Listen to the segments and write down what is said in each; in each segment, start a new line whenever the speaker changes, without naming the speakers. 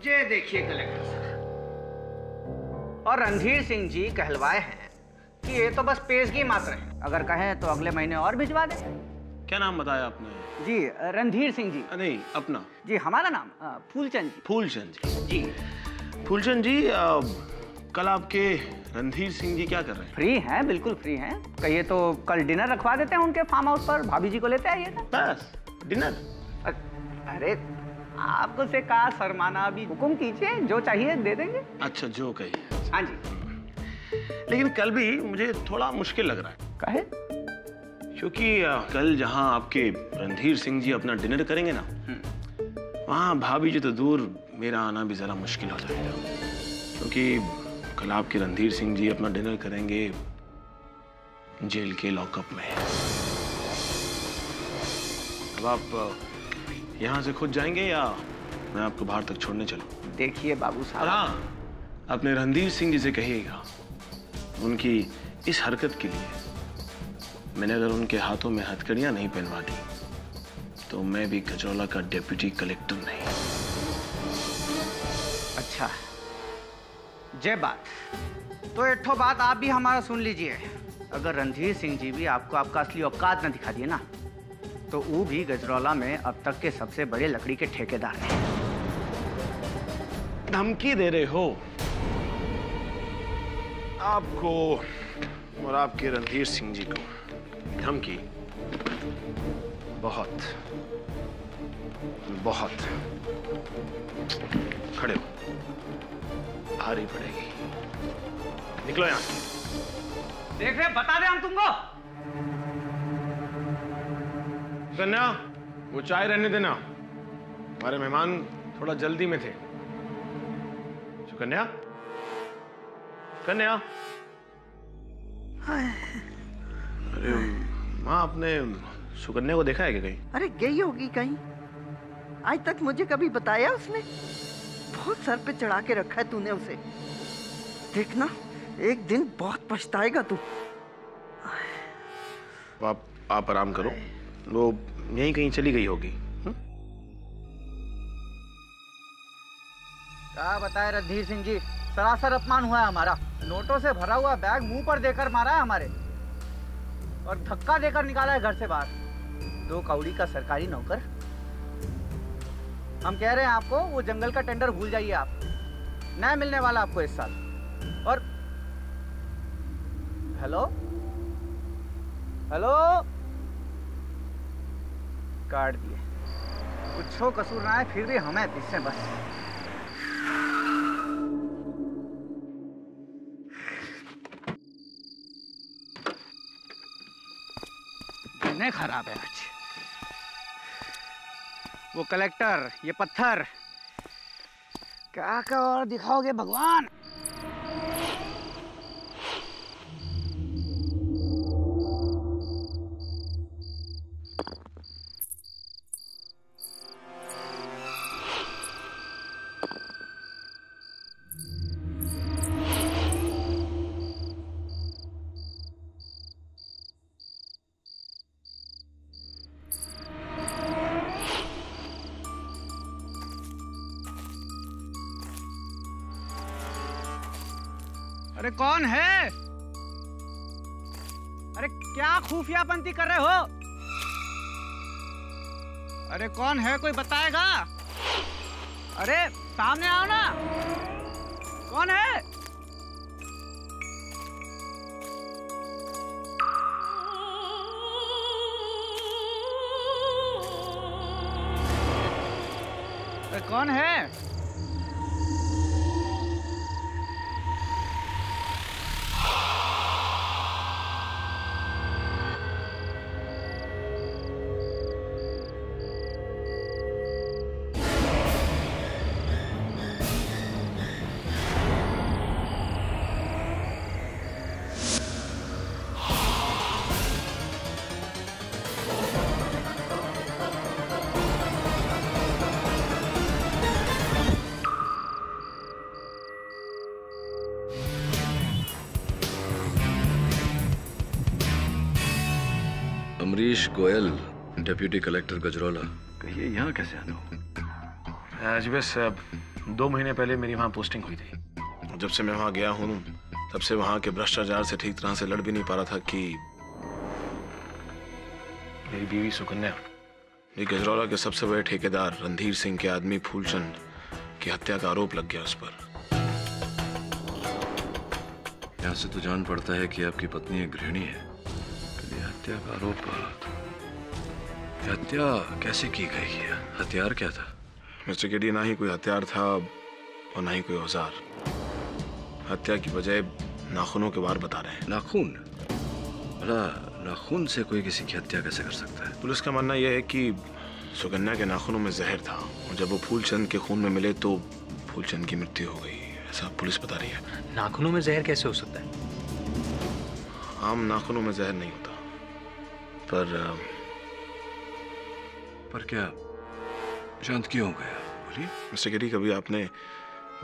ये देखिए कलेक्टर साहब, और रणधीर सिंह जी कहलवाए हैं कि ये तो बस पेशगी मात्र है, अगर कहें तो अगले महीने और भिजवा दें।
क्या नाम बताया आपने?
जी रणधीर सिंह जी।
नहीं, अपना?
जी हमारा नाम फूलचंद जी।
फूलचंद जी।
जी
फूलचंद जी, कल आपके रणधीर सिंह जी क्या कर रहे हैं?
फ्री हैं, बिल्कुल फ्री हैं। कहिए तो कल डिनर रखवा देते हैं उनके फार्म हाउस पर, भाभी जी को लेते आइएगा।
बस डिनर?
अरे आपको से कहा शर्माना, अभी हुक्म कीजिए, जो चाहिए दे देंगे।
अच्छा, जो कहिए।
हाँ जी।
लेकिन कल भी मुझे थोड़ा मुश्किल लग रहा है।
कहे?
क्योंकि कल जहां आपके रणधीर सिंह जी अपना डिनर करेंगे ना, वहां भाभी जी तो दूर, मेरा आना भी जरा मुश्किल हो जाएगा। क्योंकि कल आपके रणधीर सिंह जी अपना डिनर करेंगे जेल के लॉकअप में। अब आप यहाँ से खुद जाएंगे या मैं आपको बाहर तक छोड़ने चलूं?
देखिए बाबू साहब।
हाँ, अपने रणधीर सिंह जी से कहिएगा, उनकी इस हरकत के लिए मैंने अगर उनके हाथों में हथकड़ियां नहीं पहनवा दी तो मैं भी गजरौला का डिप्टी कलेक्टर नहीं।
अच्छा, जय बात। तो एक ठो बात आप भी हमारा सुन लीजिए, अगर रणधीर सिंह जी भी आपको आपका असली औकात न दिखा दिए ना, तो वो भी गजरौला में अब तक के सबसे बड़े लकड़ी के ठेकेदार हैं।
धमकी दे रहे हो आपको और आपके रणधीर सिंह जी को? धमकी? बहुत बहुत। खड़े हो, भारी पड़ेगी। निकलो यहां से।
देख रहे, बता दे हम तुमको।
कन्या, वो चाय रहने देना, हमारे मेहमान थोड़ा जल्दी में थे। कन्या, कन्या। अरे माँ, आपने सुकन्या को देखा है क्या कहीं?
अरे गई होगी कहीं, आज तक मुझे कभी बताया उसने? बहुत सर पे चढ़ा के रखा है तूने उसे। देखना, एक दिन बहुत पछताएगा तू।
आप आराम करो, वो यहीं कहीं चली गई होगी।
क्या बताए रणधीर सिंह जी, सरासर अपमान हुआ है हमारा। नोटों से भरा हुआ बैग मुंह पर देकर मारा है हमारे, और धक्का देकर निकाला है घर से बाहर। 2 कौड़ी का सरकारी नौकर। हम कह रहे हैं आपको, वो जंगल का टेंडर भूल जाइए आप, नया मिलने वाला आपको इस साल। और हेलो हेलो, काट दिए। कुछ कसूर ना है, फिर भी हमें पीछे बस। दिन खराब है आज। वो कलेक्टर, ये पत्थर, क्या और दिखाओगे भगवान? अरे कौन है? अरे क्या खुफियापंती कर रहे हो? अरे कौन है, कोई बताएगा? अरे सामने आओ ना, कौन है? कौन है?
Amrish Goyal, deputy collector Gajraula. कहिए यहाँ कैसे आना हो?
आज बस 2 महीने पहले मेरी वहाँ पोस्टिंग हुई थी। जब से मैं वहाँ गया हूँ तब से वहाँ के भ्रष्टाचार से ठीक तरह से लड़ भी नहीं पा रहा था कि मेरी बीवी सुकन्या, ये गजरौला के सबसे बड़े ठेकेदार रणधीर सिंह के आदमी फूलचंद की हत्या का आरोप लग गया उस पर।
यहाँ से तो जान पड़ता है कि आपकी पत्नी एक गृहिणी है। हत्या का आरोप, हत्या कैसे की गई है? हथियार क्या था?
मिस्टर केडी, ना ही कोई हथियार था और ना ही कोई औजार। हत्या की वजह नाखूनों के वार बता रहे हैं।
नाखून? भला नाखून से कोई किसी की हत्या कैसे कर सकता है?
पुलिस का मानना यह है कि सुकन्या के नाखूनों में जहर था और जब वो फूलचंद के खून में मिले तो फूलचंद की मृत्यु हो गई, ऐसा पुलिस बता रही है।
नाखूनों में जहर कैसे हो सकता है?
आम नाखूनों में जहर नहीं होता,
पर क्या शांत क्यों हो गया? बोलिए।
मिस्टर केडी, कभी आपने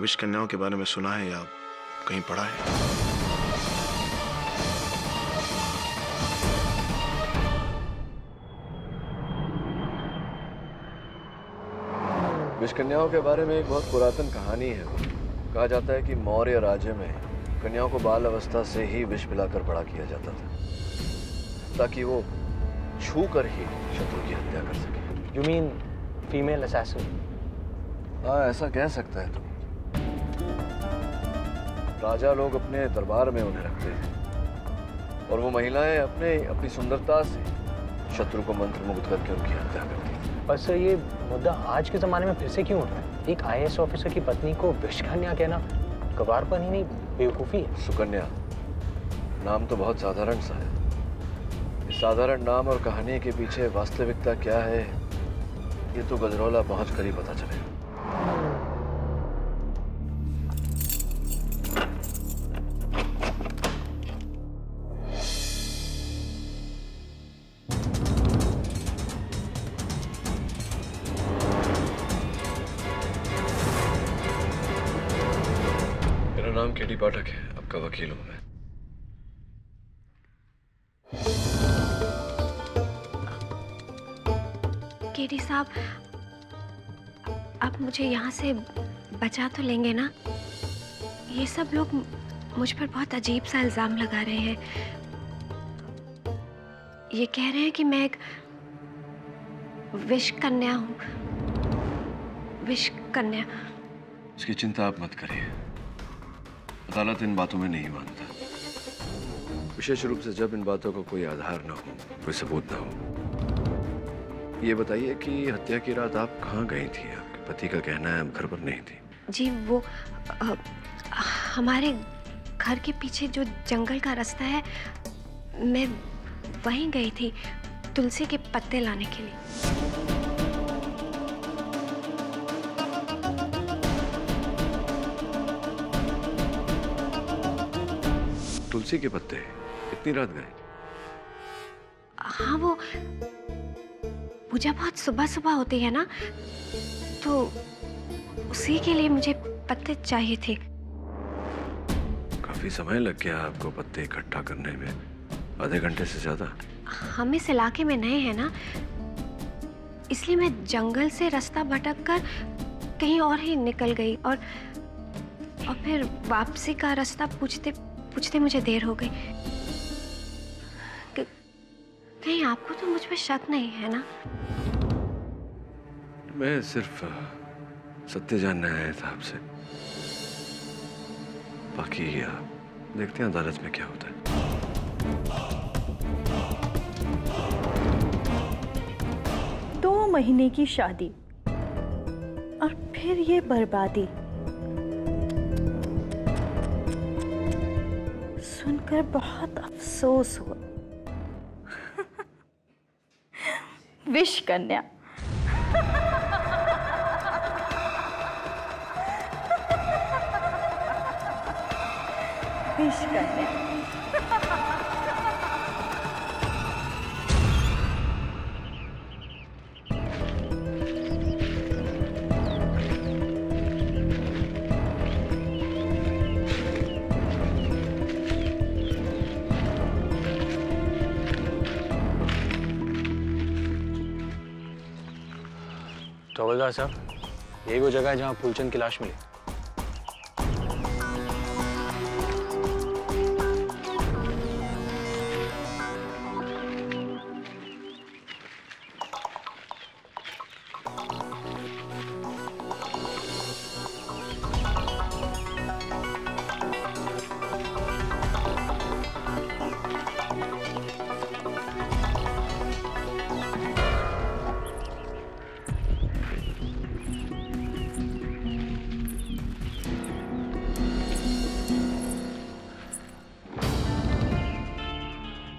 विष कन्याओं के बारे में सुना है या कहीं पढ़ा है?
विष कन्याओं के बारे में एक बहुत पुरातन कहानी है। कहा जाता है कि मौर्य राज्य में कन्याओं को बाल अवस्था से ही विष पिलाकर बड़ा किया जाता था ताकि वो छू कर ही शत्रु की हत्या कर सके।
You mean female assassin?
हाँ, ऐसा कह सकता है तू। राजा लोग अपने दरबार में उन्हें रखते हैं और वो महिलाएं अपनी सुंदरता से शत्रु को मंत्र मुग्ध करके उनकी हत्या करती हैं।
पर सर, ये मुद्दा आज के ज़माने में फिर से क्यों उठ रहा है? एक IAS ऑफिसर की पत्नी को विष कन्या कहना गवारपन ही नहीं, बेवकूफ़ी है।
सुकन्या नाम तो बहुत साधारण सा है। इस साधारण नाम और कहानी के पीछे वास्तविकता क्या है, ये तो गजरौला पहुंच कर ही पता चलेगा। मेरा नाम केडी पाठक है, आपका वकील हूं मैं।
केडी साहब, आप मुझे यहाँ से बचा तो लेंगे ना? ये सब लोग मुझ पर बहुत अजीब सा इल्ज़ाम लगा रहे हैं। ये कह रहे हैं कि मैं एक विष कन्या हूँ। विष कन्या।
इसकी चिंता आप मत करिए, अदालत इन बातों में नहीं मानता, विशेष रूप से जब इन बातों का कोई आधार ना हो, कोई सबूत ना हो। ये बताइए कि हत्या की रात आप कहाँ गई थी? आपके पति का कहना है आप घर पर नहीं थी।
जी, वो हमारे घर के पीछे जो जंगल का रास्ता है, मैं वहीं गई थी तुलसी के पत्ते लाने के लिए।
तुलसी के पत्ते? इतनी रात गए?
हाँ, वो पूजा बहुत सुबह सुबह होती है ना, तो उसी के लिए मुझे पत्ते चाहिए थे।
काफी समय लग गया आपको पत्ते इकट्ठा करने में, आधे घंटे से ज्यादा।
हम इस इलाके में नए हैं ना, इसलिए मैं जंगल से रास्ता भटक कर कहीं और ही निकल गई और फिर वापसी का रास्ता पूछते पूछते मुझे देर हो गई। कहीं आपको तो मुझ पे शक नहीं है ना?
मैं सिर्फ सत्य जानने आया था आपसे, बाकी देखते हैं अदालत में क्या होता है।
दो महीने की शादी, और फिर ये बर्बादी। सुनकर बहुत अफसोस हुआ। विश कन्या। विश कन्या।
तो हवलदार साहब, यही वो जगह है जहाँ फूलचंद की लाश मिली।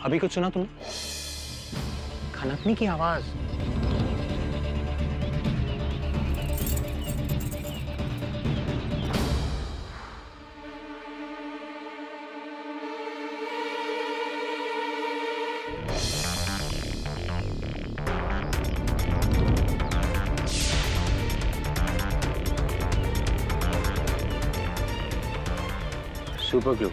अभी कुछ सुना तुमने? खनकने की आवाज। Super glue.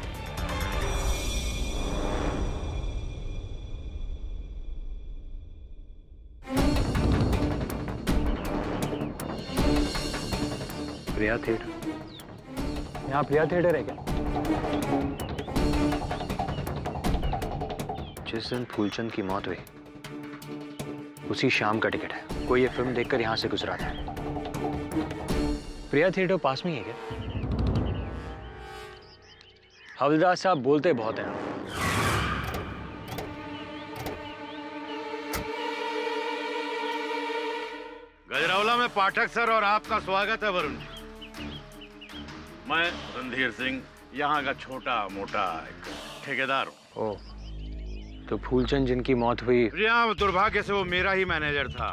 प्रिया थिएटर। यहाँ प्रिया थिएटर है क्या? जिस दिन फूलचंद की मौत हुई उसी शाम का टिकट है। कोई ये फिल्म देखकर यहाँ से गुजरा था। प्रिया थिएटर पास में ही है क्या? हवलदार साहब बोलते बहुत हैं।
गजरौला में पाठक सर और आपका स्वागत है वरुण जी। मैं रणधीर सिंह, यहाँ का छोटा मोटा एक ठेकेदार हूँ।
ओह, तो फूलचंद जिनकी मौत हुई।
यहाँ दुर्भाग्य से वो मेरा ही मैनेजर था।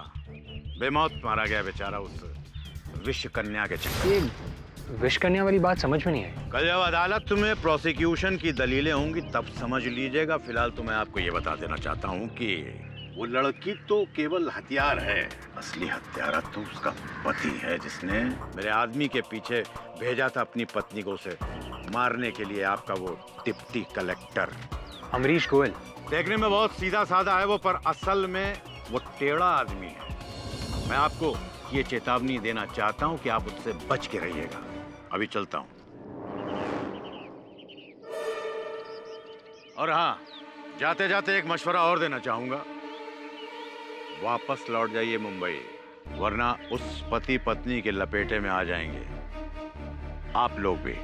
बेमौत मारा गया बेचारा उस विश्व कन्या के चक्कर।
ये विश्व कन्या वाली बात समझ में नहीं आई।
कल जब अदालत में प्रोसिक्यूशन की दलीलें होंगी तब समझ लीजिएगा। फिलहाल तो मैं आपको ये बता देना चाहता हूँ कि वो लड़की तो केवल हथियार है, असली हत्यारा तो उसका पति है, जिसने मेरे आदमी के पीछे भेजा था अपनी पत्नी को उसे मारने के लिए। आपका वो डिप्टी कलेक्टर
अमरीश गोयल।
देखने में बहुत सीधा साधा है वो, पर असल में वो टेढ़ा आदमी है। मैं आपको ये चेतावनी देना चाहता हूँ कि आप उससे बच के रहिएगा। अभी चलता हूँ। और हाँ, जाते जाते एक मशवरा और देना चाहूंगा। वापस लौट जाइए मुंबई, वरना उस पति पत्नी के लपेटे में आ जाएंगे आप लोग भी।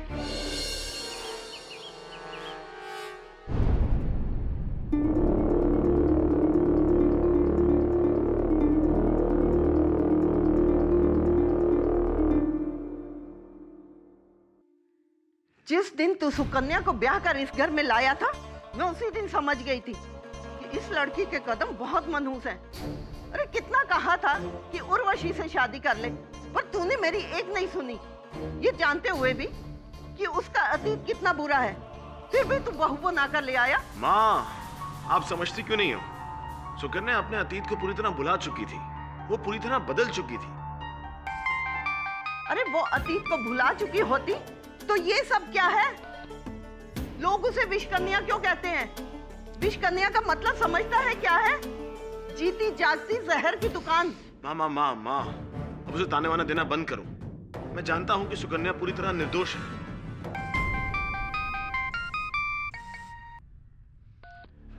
जिस दिन तू सुकन्या को ब्याह कर इस घर में लाया था, मैं उसी दिन समझ गई थी कि इस लड़की के कदम बहुत मनहूस हैं। अरे कितना कहा था कि उर्वशी से शादी कर ले, पर तूने मेरी एक नहीं सुनी। ये जानते हुए भी कि उसका अतीत कितना बुरा है, फिर भी तू बहू को ना कर ले आया।
माँ, आप समझती क्यों नहीं हो? सुकन्या अपने अतीत को पूरी तरह भुला चुकी थी। वो पूरी तरह बदल चुकी थी।
अरे वो अतीत को भुला चुकी होती तो ये सब क्या है? लोग उसे विषकन्या क्यों कहते हैं? विषकन्या का मतलब समझता है क्या है? जीती जागती जहर की दुकान।
माँ माँ माँ माँ, अब उसे ताने वाना देना बंद करो। मैं जानता हूँ कि सुकन्या पूरी तरह निर्दोष है।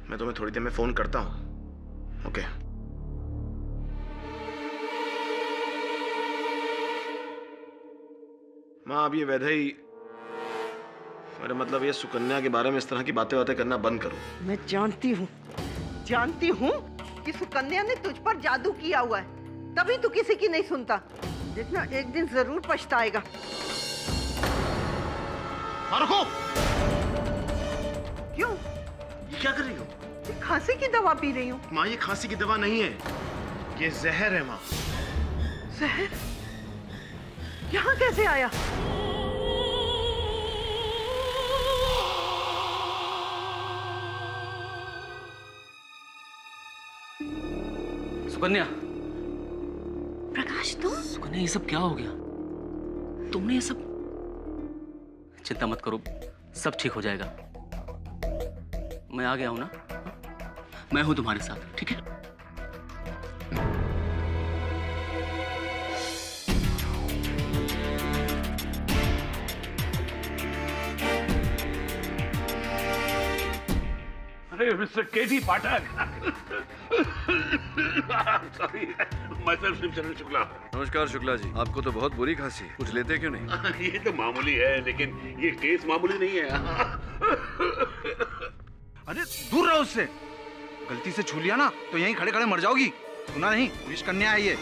मैं तुम्हें थोड़ी देर में फोन करता हूँ। ओके। माँ, अब ये वैधई, मेरा मतलब ये सुकन्या के बारे में इस तरह की बातें करना बंद करो।
मैं जानती हूँ कि सुकन्या ने तुझ पर जादू किया हुआ है, तभी तू किसी की नहीं सुनता। देखना एक दिन जरूर पछताएगा।
रुको!
क्यों?
क्या कर रही हो?
खांसी की दवा पी रही हूँ।
माँ, ये खांसी की दवा नहीं है, ये जहर है माँ।
जहर? यहाँ कैसे आया?
सुकन्या।
प्रकाश, तुम?
सुकन्या, ये सब क्या हो गया? तुमने ये सब... चिंता मत करो, सब ठीक हो जाएगा। मैं आ गया हूं ना, मैं हूं तुम्हारे साथ, ठीक है?
अरे mister K T Pathak. Sorry, myself Shivcharan Shukla.
नमस्कार शुक्ला जी, आपको तो बहुत बुरी खांसी है, कुछ लेते क्यों नहीं?
ये तो मामूली है, लेकिन ये केस मामूली नहीं है।
अरे दूर रहो उससे, गलती से छू लिया ना तो यहीं खड़े खड़े मर जाओगी। सुना नहीं, विष कन्या है ये।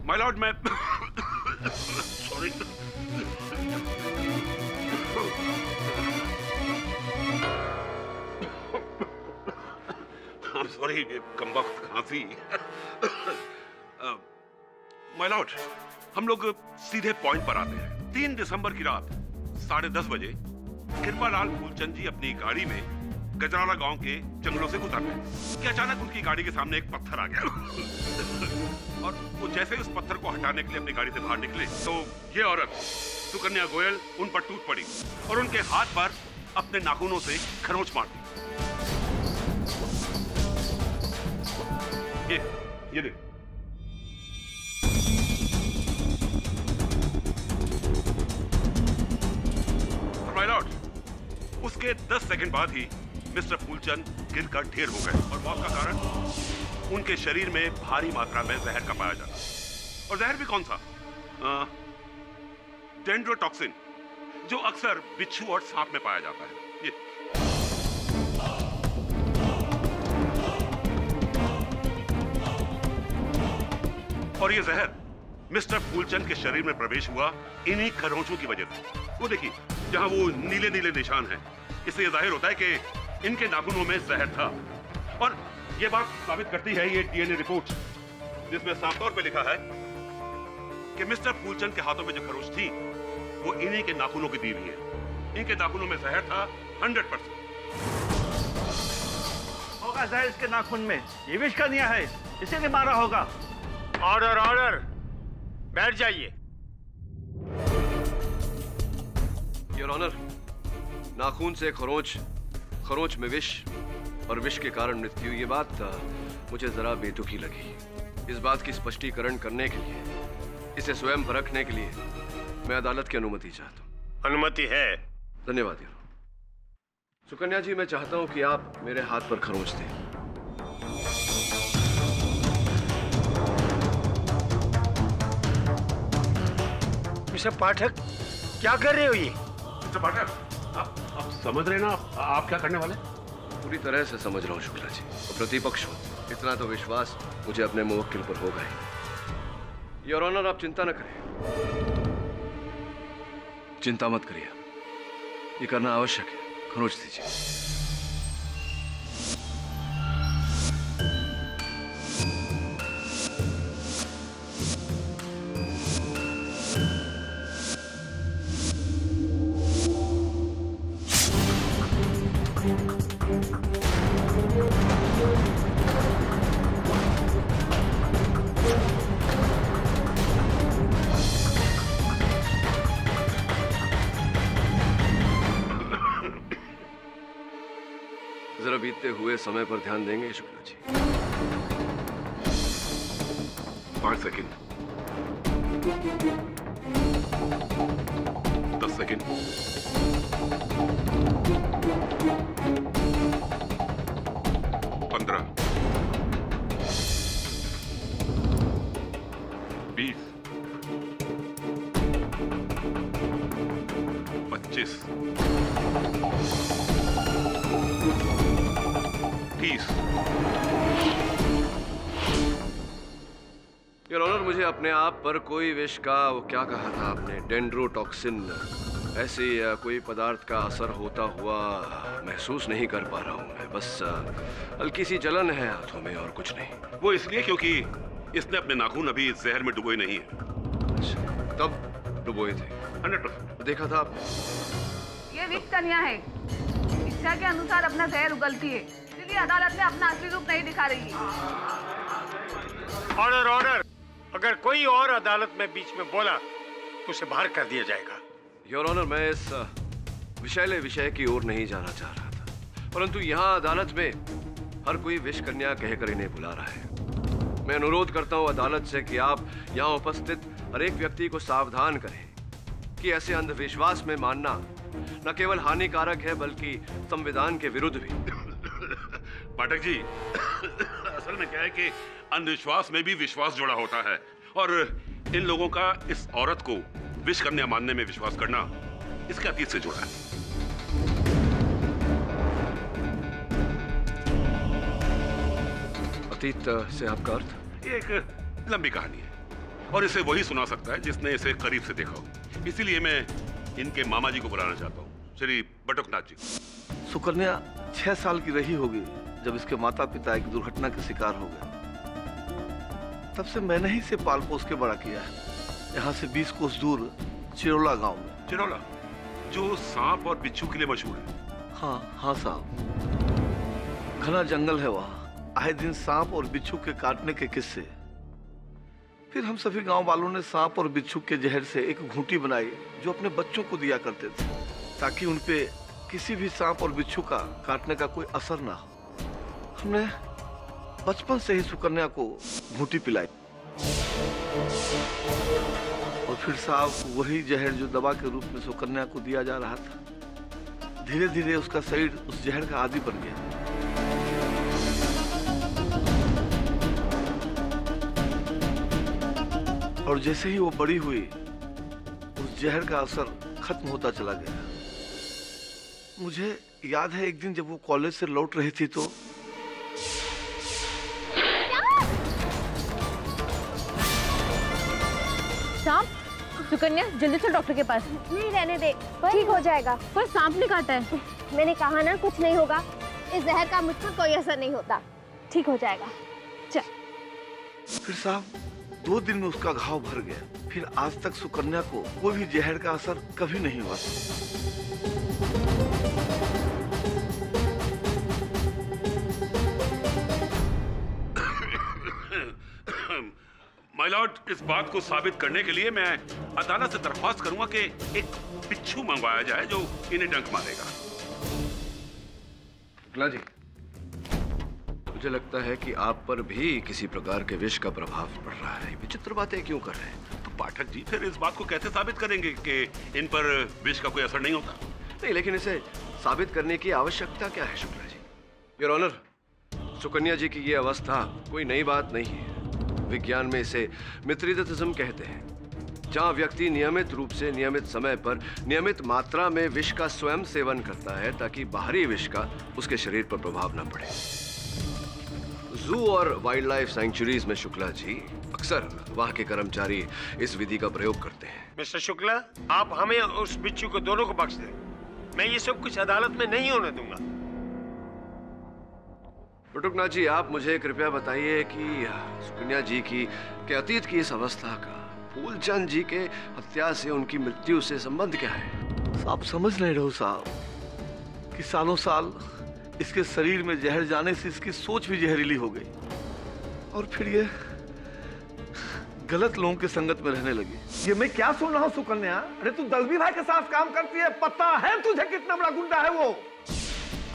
माय लॉर्ड, मैं सॉरी। I'm sorry, कमबख्त खांसी। माय लॉर्ड, हम लोग सीधे पॉइंट पर आते हैं। 3 दिसंबर की रात 10:30 बजे कृपालाल फूलचंद जी अपनी गाड़ी में गजराला गांव के जंगलों से गुजर रहे कि अचानक उनकी गाड़ी के सामने एक पत्थर आ गया और वो जैसे उस पत्थर को हटाने के लिए अपनी गाड़ी से बाहर निकले तो ये औरत सुकन्या गोयल उन पर टूट पड़ी और उनके हाथ पर अपने नाखूनों से खरोंच मार दी। ये देख। माय लॉर्ड, उसके 10 सेकंड बाद ही मिस्टर फूलचंद गिरकर ढेर हो गए और मौत का कारण उनके शरीर में भारी मात्रा में जहर का पाया जाता। और जहर भी कौन सा? डेंड्रोटॉक्सिन, जो अक्सर बिच्छू और सांप में पाया जाता है। ये और ये जहर मिस्टर फूलचंद के शरीर में प्रवेश हुआ इन्हीं खरोंचों की वजह से। वो देखिए, जहां वो नीले नीले निशान हैं, इससे यह जाहिर होता है कि इनके नाखूनों में जहर था। और ये बात साबित करती है ये डीएनए रिपोर्ट, जिसमें साफ तौर पे लिखा है कि मिस्टर फूलचंद के हाथों में जो खरोंच थी वो इन्हीं के नाखूनों की दी हुई है। इनके नाखूनों में जहर था 100%।
होगा जहर इसके नाखून में, ये विष कन्या है, इसीलिए मारा होगा।
ऑर्डर ऑर्डर, बैठ जाइए।
योर ऑनर, नाखून से खरोंच, खरोंच में विष और विष के कारण मृत्यु, ये बात मुझे जरा बेतुकी लगी। इस बात की स्पष्टीकरण करने के लिए, इसे स्वयं परखने के लिए मैं अदालत की अनुमति चाहता हूँ।
अनुमति है।
धन्यवाद योर ऑनर। सुकन्या जी, मैं चाहता हूँ कि आप मेरे हाथ पर खरोंच दें।
मिस्टर पाठक, क्या कर रहे हो ये?
मिस्टर पाठक, आप समझ रहे ना आप क्या करने वाले?
पूरी तरह से समझ रहा हूँ शुक्ला जी, और प्रतिपक्ष हो, इतना तो विश्वास मुझे अपने मुवक्किल पर होगा ही। योर ऑनर, आप चिंता न करें, चिंता मत करिए, ये करना आवश्यक है। खरोंच दीजिए। जरा बीतते हुए समय पर ध्यान देंगे Shukla ji?
5 second, 10 second, 15, 20, 25,
please.
Your honour, मुझे अपने आप पर कोई विष का, वो क्या कहा था आपने, डेंड्रोटॉक्सिन, ऐसी कोई पदार्थ का असर होता हुआ महसूस नहीं कर पा रहा हूँ मैं। बस हल्की सी जलन है हाथों में और कुछ नहीं।
वो इसलिए क्योंकि इसने अपने नाखून अभी जहर में डुबोए नहीं है।
अच्छा, तब डुबोए थे?
100%
देखा था आपने?
ये विष कन्या है, इच्छा के अनुसार अपना जहर उगलती है, इसलिए अदालत में अपना असली रूप नहीं दिखा रही है।
ऑर्डर ऑर्डर, अगर कोई और अदालत में बीच में बोला तो उसे बाहर कर दिया जाएगा।
योर ऑनर, मैं इस विषैले विषय की ओर नहीं जाना चाह रहा था, परंतु यहाँ अदालत में हर कोई विष कन्या कहकर इन्हें बुला रहा है। मैं अनुरोध करता हूँ अदालत से कि आप यहाँ उपस्थित हर एक व्यक्ति को सावधान करें कि ऐसे अंधविश्वास में मानना न केवल हानिकारक है बल्कि संविधान के विरुद्ध भी।
पाठक जी, असल में क्या है कि अंधविश्वास में भी विश्वास जुड़ा होता है, और इन लोगों का इस औरत को विष कन्या मानने में विश्वास करना इसके अतीत से जुड़ा है।
अतीत से आपका अर्थ?
ये एक लंबी कहानी है और इसे वही सुना सकता है जिसने इसे करीब से देखा हो। इसीलिए मैं इनके मामा जी को बुलाना चाहता हूँ, श्री बटुकनाथ जी।
सुकन्या 6 साल की रही होगी जब इसके माता पिता एक दुर्घटना के शिकार हो गए। तब से मैंने ही इसे पाल पोस के बड़ा किया है, यहाँ से 20 कोस दूर चिरोला गांव में।
चिरोला जो सांप और बिच्छू के लिए मशहूर है?
हाँ साहब, घना जंगल है वहाँ, आए दिन सांप और बिच्छू के काटने के किस्से। फिर हम सभी गांव वालों ने सांप और बिच्छू के जहर से एक घूंटी बनाई जो अपने बच्चों को दिया करते थे, ताकि उनपे किसी भी सांप और बिच्छू का काटने का कोई असर ना हो। हमने बचपन से ही सुकन्या को घूंटी पिलाई और फिर साहब वही जहर जो दवा के रूप में सुकन्या को दिया जा रहा था, धीरे धीरे उसका शरीर उस जहर का आदी बन गया। और जैसे ही वो बड़ी हुई, उस जहर का असर खत्म होता चला गया। मुझे याद है एक दिन जब वो कॉलेज से लौट रही थी तो
सांप, सुकन्या जल्दी से डॉक्टर के पास।
नहीं, रहने दे, ठीक हो जाएगा।
पर सांप ने काटा है।
मैंने कहा ना कुछ नहीं होगा, इस जहर का मुझ पर कोई असर नहीं होता, ठीक हो जाएगा। चल।
फिर साहब 2 दिन में उसका घाव भर गया। फिर आज तक सुकन्या को कोई भी जहर का असर कभी नहीं हुआ।
माय लॉर्ड, इस बात को साबित करने के लिए मैं अदालत से दरख्वास्त करूंगा कि एक बिच्छू मंगवाया जाए जो इन्हें डंक मारेगा।
शुक्ला जी, मुझे लगता है कि आप पर भी किसी प्रकार के विष का प्रभाव पड़ रहा है। विचित्र बातें क्यों कर रहे हैं?
तो पाठक जी फिर इस बात को कैसे साबित करेंगे कि इन पर विष का कोई असर नहीं होता?
नहीं, लेकिन इसे साबित करने की आवश्यकता क्या है शुक्ला जी? योर ऑनर, सुकन्या जी की ये अवस्था कोई नई बात नहीं है। विज्ञान में इसे मित्रिदिज्म कहते हैं, जहां व्यक्ति नियमित रूप से नियमित समय पर नियमित मात्रा में विष का स्वयं सेवन करता है ताकि बाहरी विष का उसके शरीर पर प्रभाव न पड़े। जू और वाइल्ड लाइफ सैंक्चुरीज में शुक्ला जी अक्सर वहां के कर्मचारी इस विधि का प्रयोग करते हैं।
मिस्टर शुक्ला, आप हमें और उस बिच्छू को दोनों को बख्श दें। मैं ये सब कुछ अदालत में नहीं होने दूंगा।
बटुकनाथ जी, आप मुझे कृपया बताइए कि सुकन्या जी की के अतीत की इस अवस्था का फूलचंद जी के हत्या से उनकी मृत्यु से संबंध क्या है?
आप समझ नहीं रहो साहब कि सालों साल इसके शरीर में जहर जाने से इसकी सोच भी जहरीली हो गई और फिर ये गलत लोगों के संगत में रहने लगी।
ये मैं क्या सुन रहा हूँ सुकन्या? अरे तू दलवी भाई के साथ काम करती है, पता है तुझे कितना बड़ा गुंडा है वो?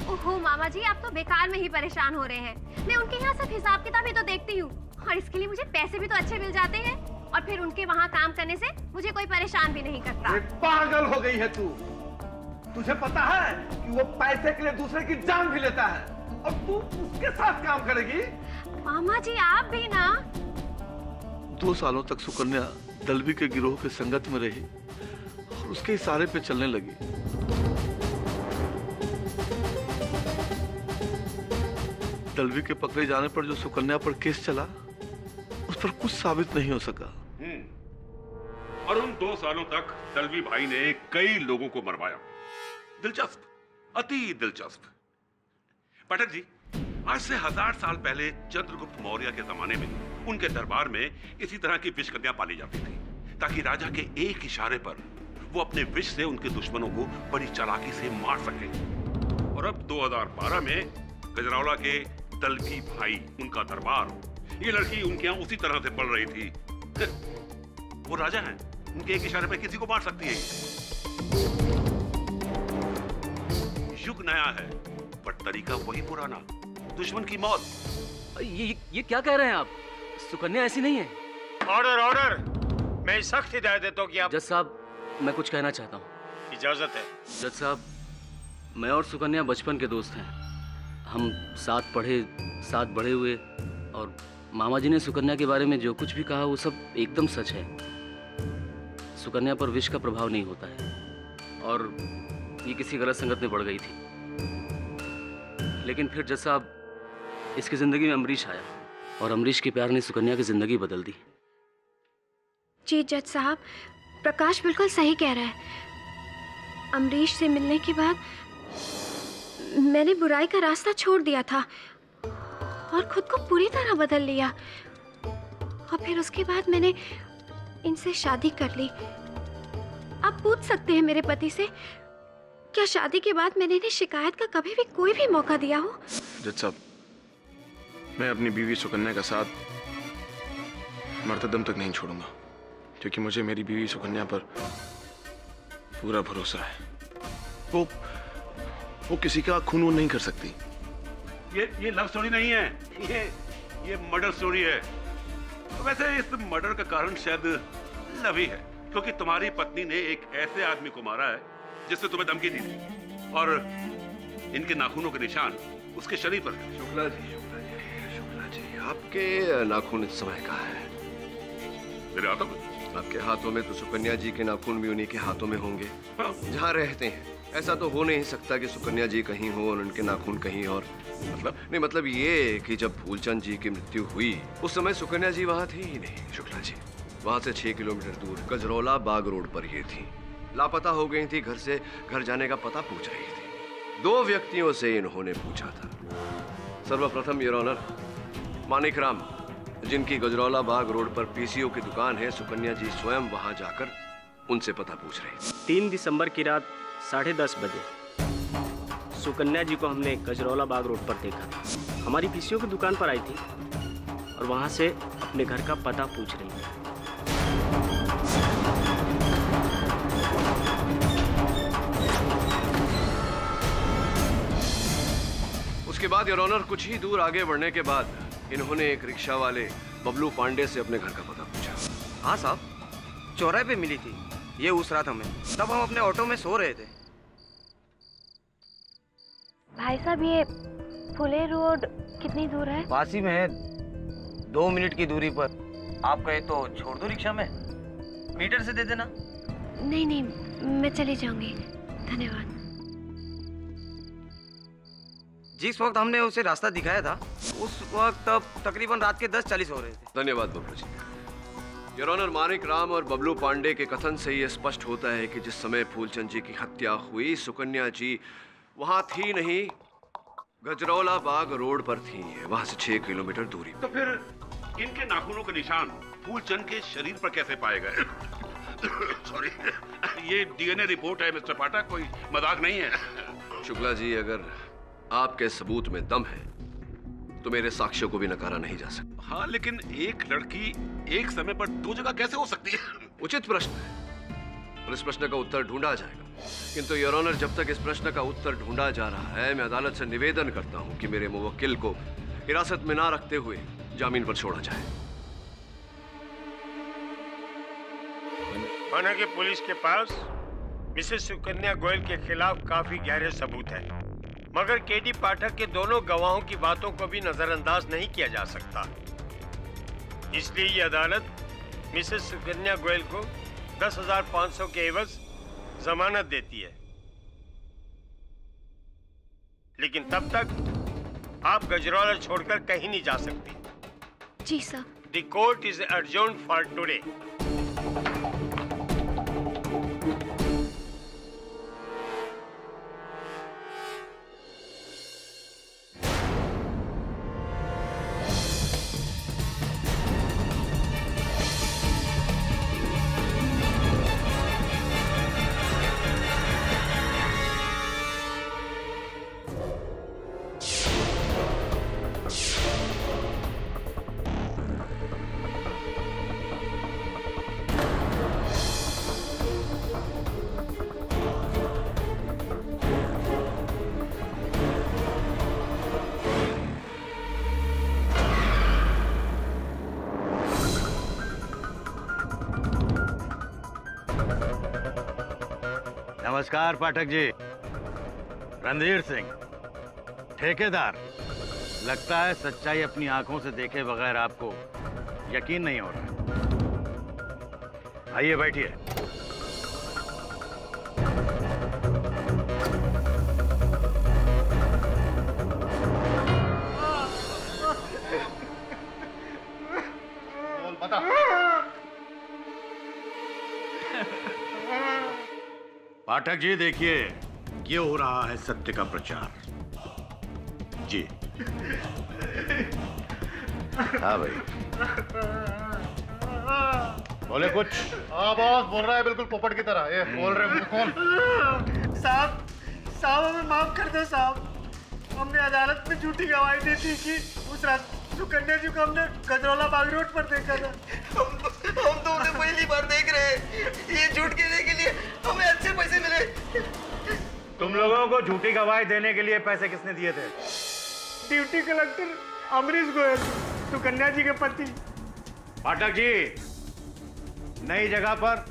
ओहो मामा जी, आप तो बेकार में ही परेशान हो रहे हैं। मैं उनके यहाँ सिर्फ हिसाब किताब ही तो देखती हूँ और इसके लिए मुझे पैसे भी तो अच्छे मिल जाते हैं और फिर उनके वहाँ काम करने से मुझे कोई परेशान भी नहीं करता।
पागल हो गई है तू। तुझे पता है कि वो पैसे के लिए दूसरे की जान भी लेता है और तू उसके साथ काम करेगी?
मामा जी आप भी ना।
2 सालों तक सुकन्या दलवी के गिरोह के संगत में रही और उसके इशारे पे चलने लगी। दलवी के पकड़े जाने पर जो सुकन्या पर केस चला उस पर कुछ साबित नहीं हो सका।
और उन 2 सालों तक दलवी भाई ने कई लोगों को मरवाया। दिलचस्प, अति दिलचस्प। पाठक जी, आज से 1000 साल पहले चंद्रगुप्त मौर्य के जमाने में उनके दरबार में इसी तरह की विष कन्या पाली जाती थी, ताकि राजा के एक इशारे पर वो अपने विष से उनके दुश्मनों को बड़ी चालाकी से मार सके। और अब 2012 में गजरौला के दलवी भाई, उनका दरबार, ये लड़की उनके यहाँ उसी तरह से पल रही थी। वो राजा हैं, उनके एक इशारे पर किसी को मार सकती है। युग नया है पर तरीका वही पुराना, दुश्मन की मौत।
ये क्या कह रहे हैं आप? सुकन्या ऐसी नहीं है।
ऑर्डर ऑर्डर, मैं सख्त हिदायत देता हूँ कि आप।
जज साहब, मैं कुछ कहना चाहता हूँ।
इजाजत है।
जज साहब, मैं और सुकन्या बचपन के दोस्त हैं। हम साथ पढ़े, साथ बड़े हुए, और मामा जी ने सुकन्या के बारे में जो कुछ भी कहा वो सब एकदम सच है। सुकन्या पर विष का प्रभाव नहीं होता है और ये किसी गलत संगत में पड़ गई थी। लेकिन फिर जज साहब, इसकी जिंदगी में अमरीश आया और अमरीश के प्यार ने सुकन्या की जिंदगी बदल दी।
जी जज साहब, प्रकाश बिल्कुल सही कह रहा है। अमरीश से मिलने के बाद मैंने बुराई का रास्ता छोड़ दिया था और खुद को पूरी तरह बदल लिया। और फिर उसके बाद मैंने इनसे शादी कर ली। आप पूछ सकते हैं मेरे पति से, क्या शादी के बाद मैंने इन्हें शिकायत का कभी भी कोई भी मौका दिया हो?
जज साहब, मैं अपनी बीवी सुकन्या का साथ मरते दम तक नहीं छोड़ूंगा, क्योंकि मुझे मेरी बीवी सुकन्या पर पूरा भरोसा है। वो किसी का खून नहीं कर सकती।
ये लव स्टोरी नहीं है, ये मर्डर स्टोरी है। वैसे इस मर्डर का कारण शायद लव ही है, क्योंकि तुम्हारी पत्नी ने एक ऐसे आदमी को मारा है जिससे तुम्हें धमकी दी थी, और इनके नाखूनों के निशान उसके शरीर पर है।
शुक्ला जी, आपके नाखून इस समय कहाँ है?
मेरे हाथों में।
आपके हाथों में तो सुकन्या जी के नाखून भी उन्हीं के हाथों में होंगे जहाँ रहते हैं। ऐसा तो हो नहीं सकता कि सुकन्या जी कहीं हो और उनके नाखून कहीं और। मतलब ये कि जब फूलचंद जी की मृत्यु हुई उस समय सुकन्या जी वहाँ थी ही नहीं। शुक्ला जी, वहाँ से 6 किलोमीटर दूर गजरौला बाग रोड पर ये थी। लापता हो गई थी, घर से घर जाने का पता पूछ रही थी। 2 व्यक्तियों से इन्होंने पूछा था। सर्वप्रथम योर ऑनर, मानिक राम, जिनकी गजरौला बाग रोड पर पीसीओ की दुकान है, सुकन्या जी स्वयं वहां जाकर उनसे पता पूछ रही।
3 दिसंबर की रात 10:30 बजे सुकन्या जी को हमने गजरौला बाग रोड पर देखा। हमारी पीसीओ की दुकान पर आई थी और वहां से अपने घर का पता पूछ रही थी।
उसके बाद योर ऑनर, कुछ ही दूर आगे बढ़ने के बाद इन्होंने एक रिक्शा वाले बबलू पांडे से अपने घर का पता पूछा।
हाँ साहब, चौराहे पे मिली थी ये उस रात हमें। तब हम अपने ऑटो में सो रहे थे।
भाई साहब, ये फुले रोड कितनी दूर है?
पास ही में है, 2 मिनट की दूरी पर। आप कहे तो छोड़ दो रिक्शा में, मीटर से दे देना।
नहीं, मैं चली जाऊंगी, धन्यवाद।
जिस वक्त हमने उसे रास्ता दिखाया था उस वक्त अब तकरीबन रात के 10:40 हो रहे थे।
धन्यवाद बबलू जी। योर ऑनर, मानिक राम और बबलू पांडे के कथन से ये स्पष्ट होता है कि जिस समय फूलचंद जी की हत्या हुई, सुकन्या जी वहां थी नहीं, गजरौला बाग रोड पर थी, वहां से 6 किलोमीटर दूरी।
तो फिर इनके नाखूनों के निशान फूलचंद के शरीर पर कैसे पाए गए? सॉरी, ये डीएनए रिपोर्ट है मिस्टर पाठक, कोई मजाक नहीं है।
शुक्ला जी, अगर आपके सबूत में दम है तो मेरे साक्ष्यों को भी नकारा नहीं जा सकता।
हाँ, लेकिन एक लड़की एक समय पर 2 जगह कैसे हो सकती है?
उचित प्रश्न है और इस प्रश्न का उत्तर ढूंढा जाएगा। किंतु योर ऑनर, जब तक इस प्रश्न का उत्तर ढूंढा जा रहा है, मैं अदालत से निवेदन करता हूं कि मेरे मुवक्किल को हिरासत में ना रखते हुए जामीन पर छोड़ा जाए।
माना कि पुलिस के पास मिसेस सुकन्या गोयल के खिलाफ काफी गहरे सबूत हैं, मगर केडी पाठक के दोनों गवाहों की बातों को भी नजरअंदाज नहीं किया जा सकता। इसलिए ये अदालत मिसेस सुकन्या गोयल को 10,500 के एवज जमानत देती है। लेकिन तब तक आप गजरौला छोड़कर कहीं नहीं जा सकती।
जी sir.
The court is adjourned for today.
नमस्कार पाठक जी। रणधीर सिंह, ठेकेदार। लगता है सच्चाई अपनी आंखों से देखे बगैर आपको यकीन नहीं हो रहा। आइए बैठिए।
बता।
पाठक जी देखिए, ये हो रहा है सत्य का प्रचार। जी हाँ भाई, बोले कुछ।
हाँ बॉस, बोल रहा है बिल्कुल पोपट की तरह। ये बोल रहे मुंह खोल।
साहब हमें माफ कर दो साहब। हमने अदालत में झूठी गवाही दी थी कि उस रात सुकन्या जी को हमने गजरौला बाग रोड पर देखा था।
हम तो उन्हें पहली बार देख रहे हैं। ये झूठ कहने के लिए हमें अच्छे पैसे मिले।
तुम लोगों को झूठी गवाही देने के लिए पैसे किसने दिए थे?
ड्यूटी कलेक्टर अमरीश गोयल, सुकन्या जी के पति।
पाठक जी, नई जगह पर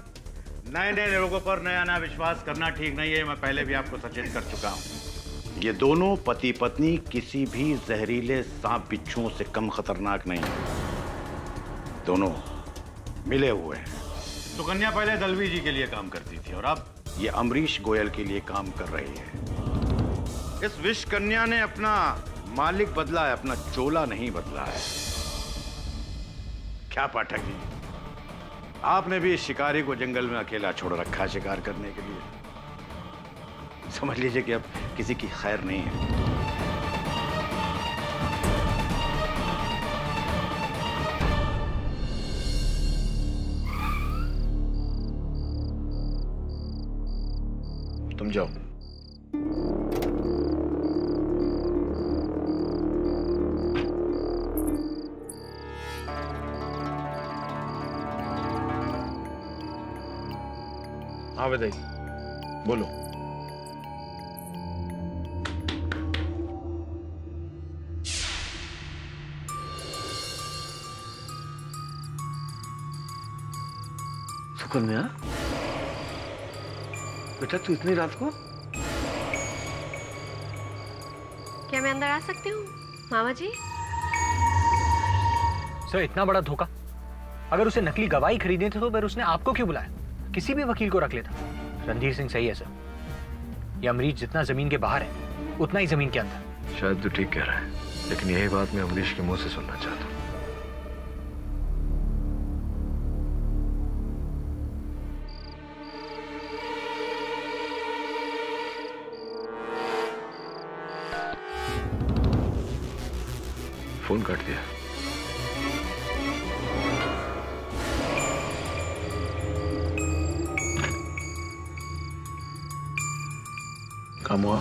नए नए लोगों पर नया नया विश्वास करना ठीक नहीं है। मैं पहले भी आपको सचेत कर चुका हूं। ये दोनों पति पत्नी किसी भी जहरीले सांप बिच्छुओं से कम खतरनाक नहीं है। दोनों मिले हुए हैं। सुकन्या पहले दलवी जी के लिए काम करती थी और अब ये अमरीश गोयल के लिए काम कर रही है। इस विष कन्या ने अपना मालिक बदला है, अपना चोला नहीं बदला है। क्या पाठक जी, आपने भी इस शिकारी को जंगल में अकेला छोड़ रखा है शिकार करने के लिए। समझ लीजिए कि अब किसी की खैर नहीं है। तुम जाओ। हाँ विदय, बोलो।
सुकन्या, बेटा तू इतनी रात को?
क्या मैं अंदर आ सकती हूँ मामा जी?
सर, इतना बड़ा धोखा। अगर उसे नकली गवाही खरीदनी थी तो फिर उसने आपको क्यों बुलाया? किसी भी वकील को रख लेता। रणधीर सिंह सही है सर। ये अमरीश जितना जमीन के बाहर है उतना ही जमीन के अंदर।
शायद तू ठीक कह रहा है, लेकिन यही बात मैं अमरीश के मुंह से सुनना चाहता हूँ। फोन काट दिया। काम हुआ?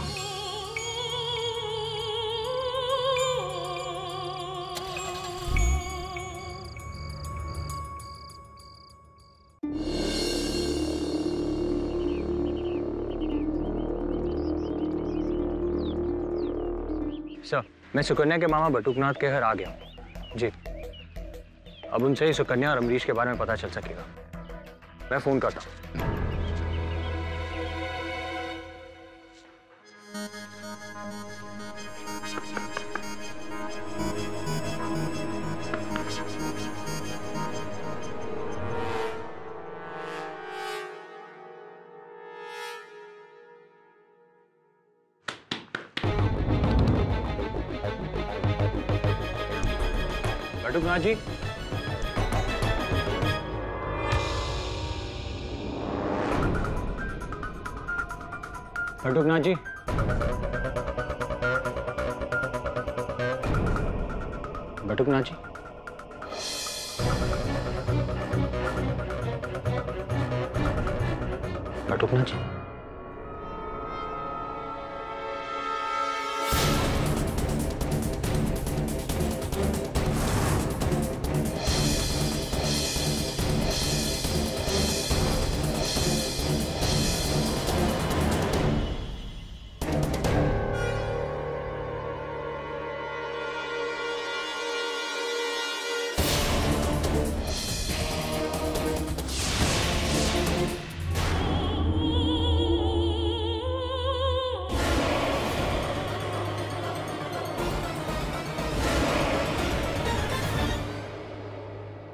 सर, मैं सुकन्या के मामा बटुकनाथ के घर आ गया हूँ। जी, अब उनसे ही सुकन्या और अमरीश के बारे में पता चल सकेगा। मैं फोन करता हूँ। बटुकनाथ जी, बटुकनाथ जी, बटुकनाथ जी, बटुकनाथ जी।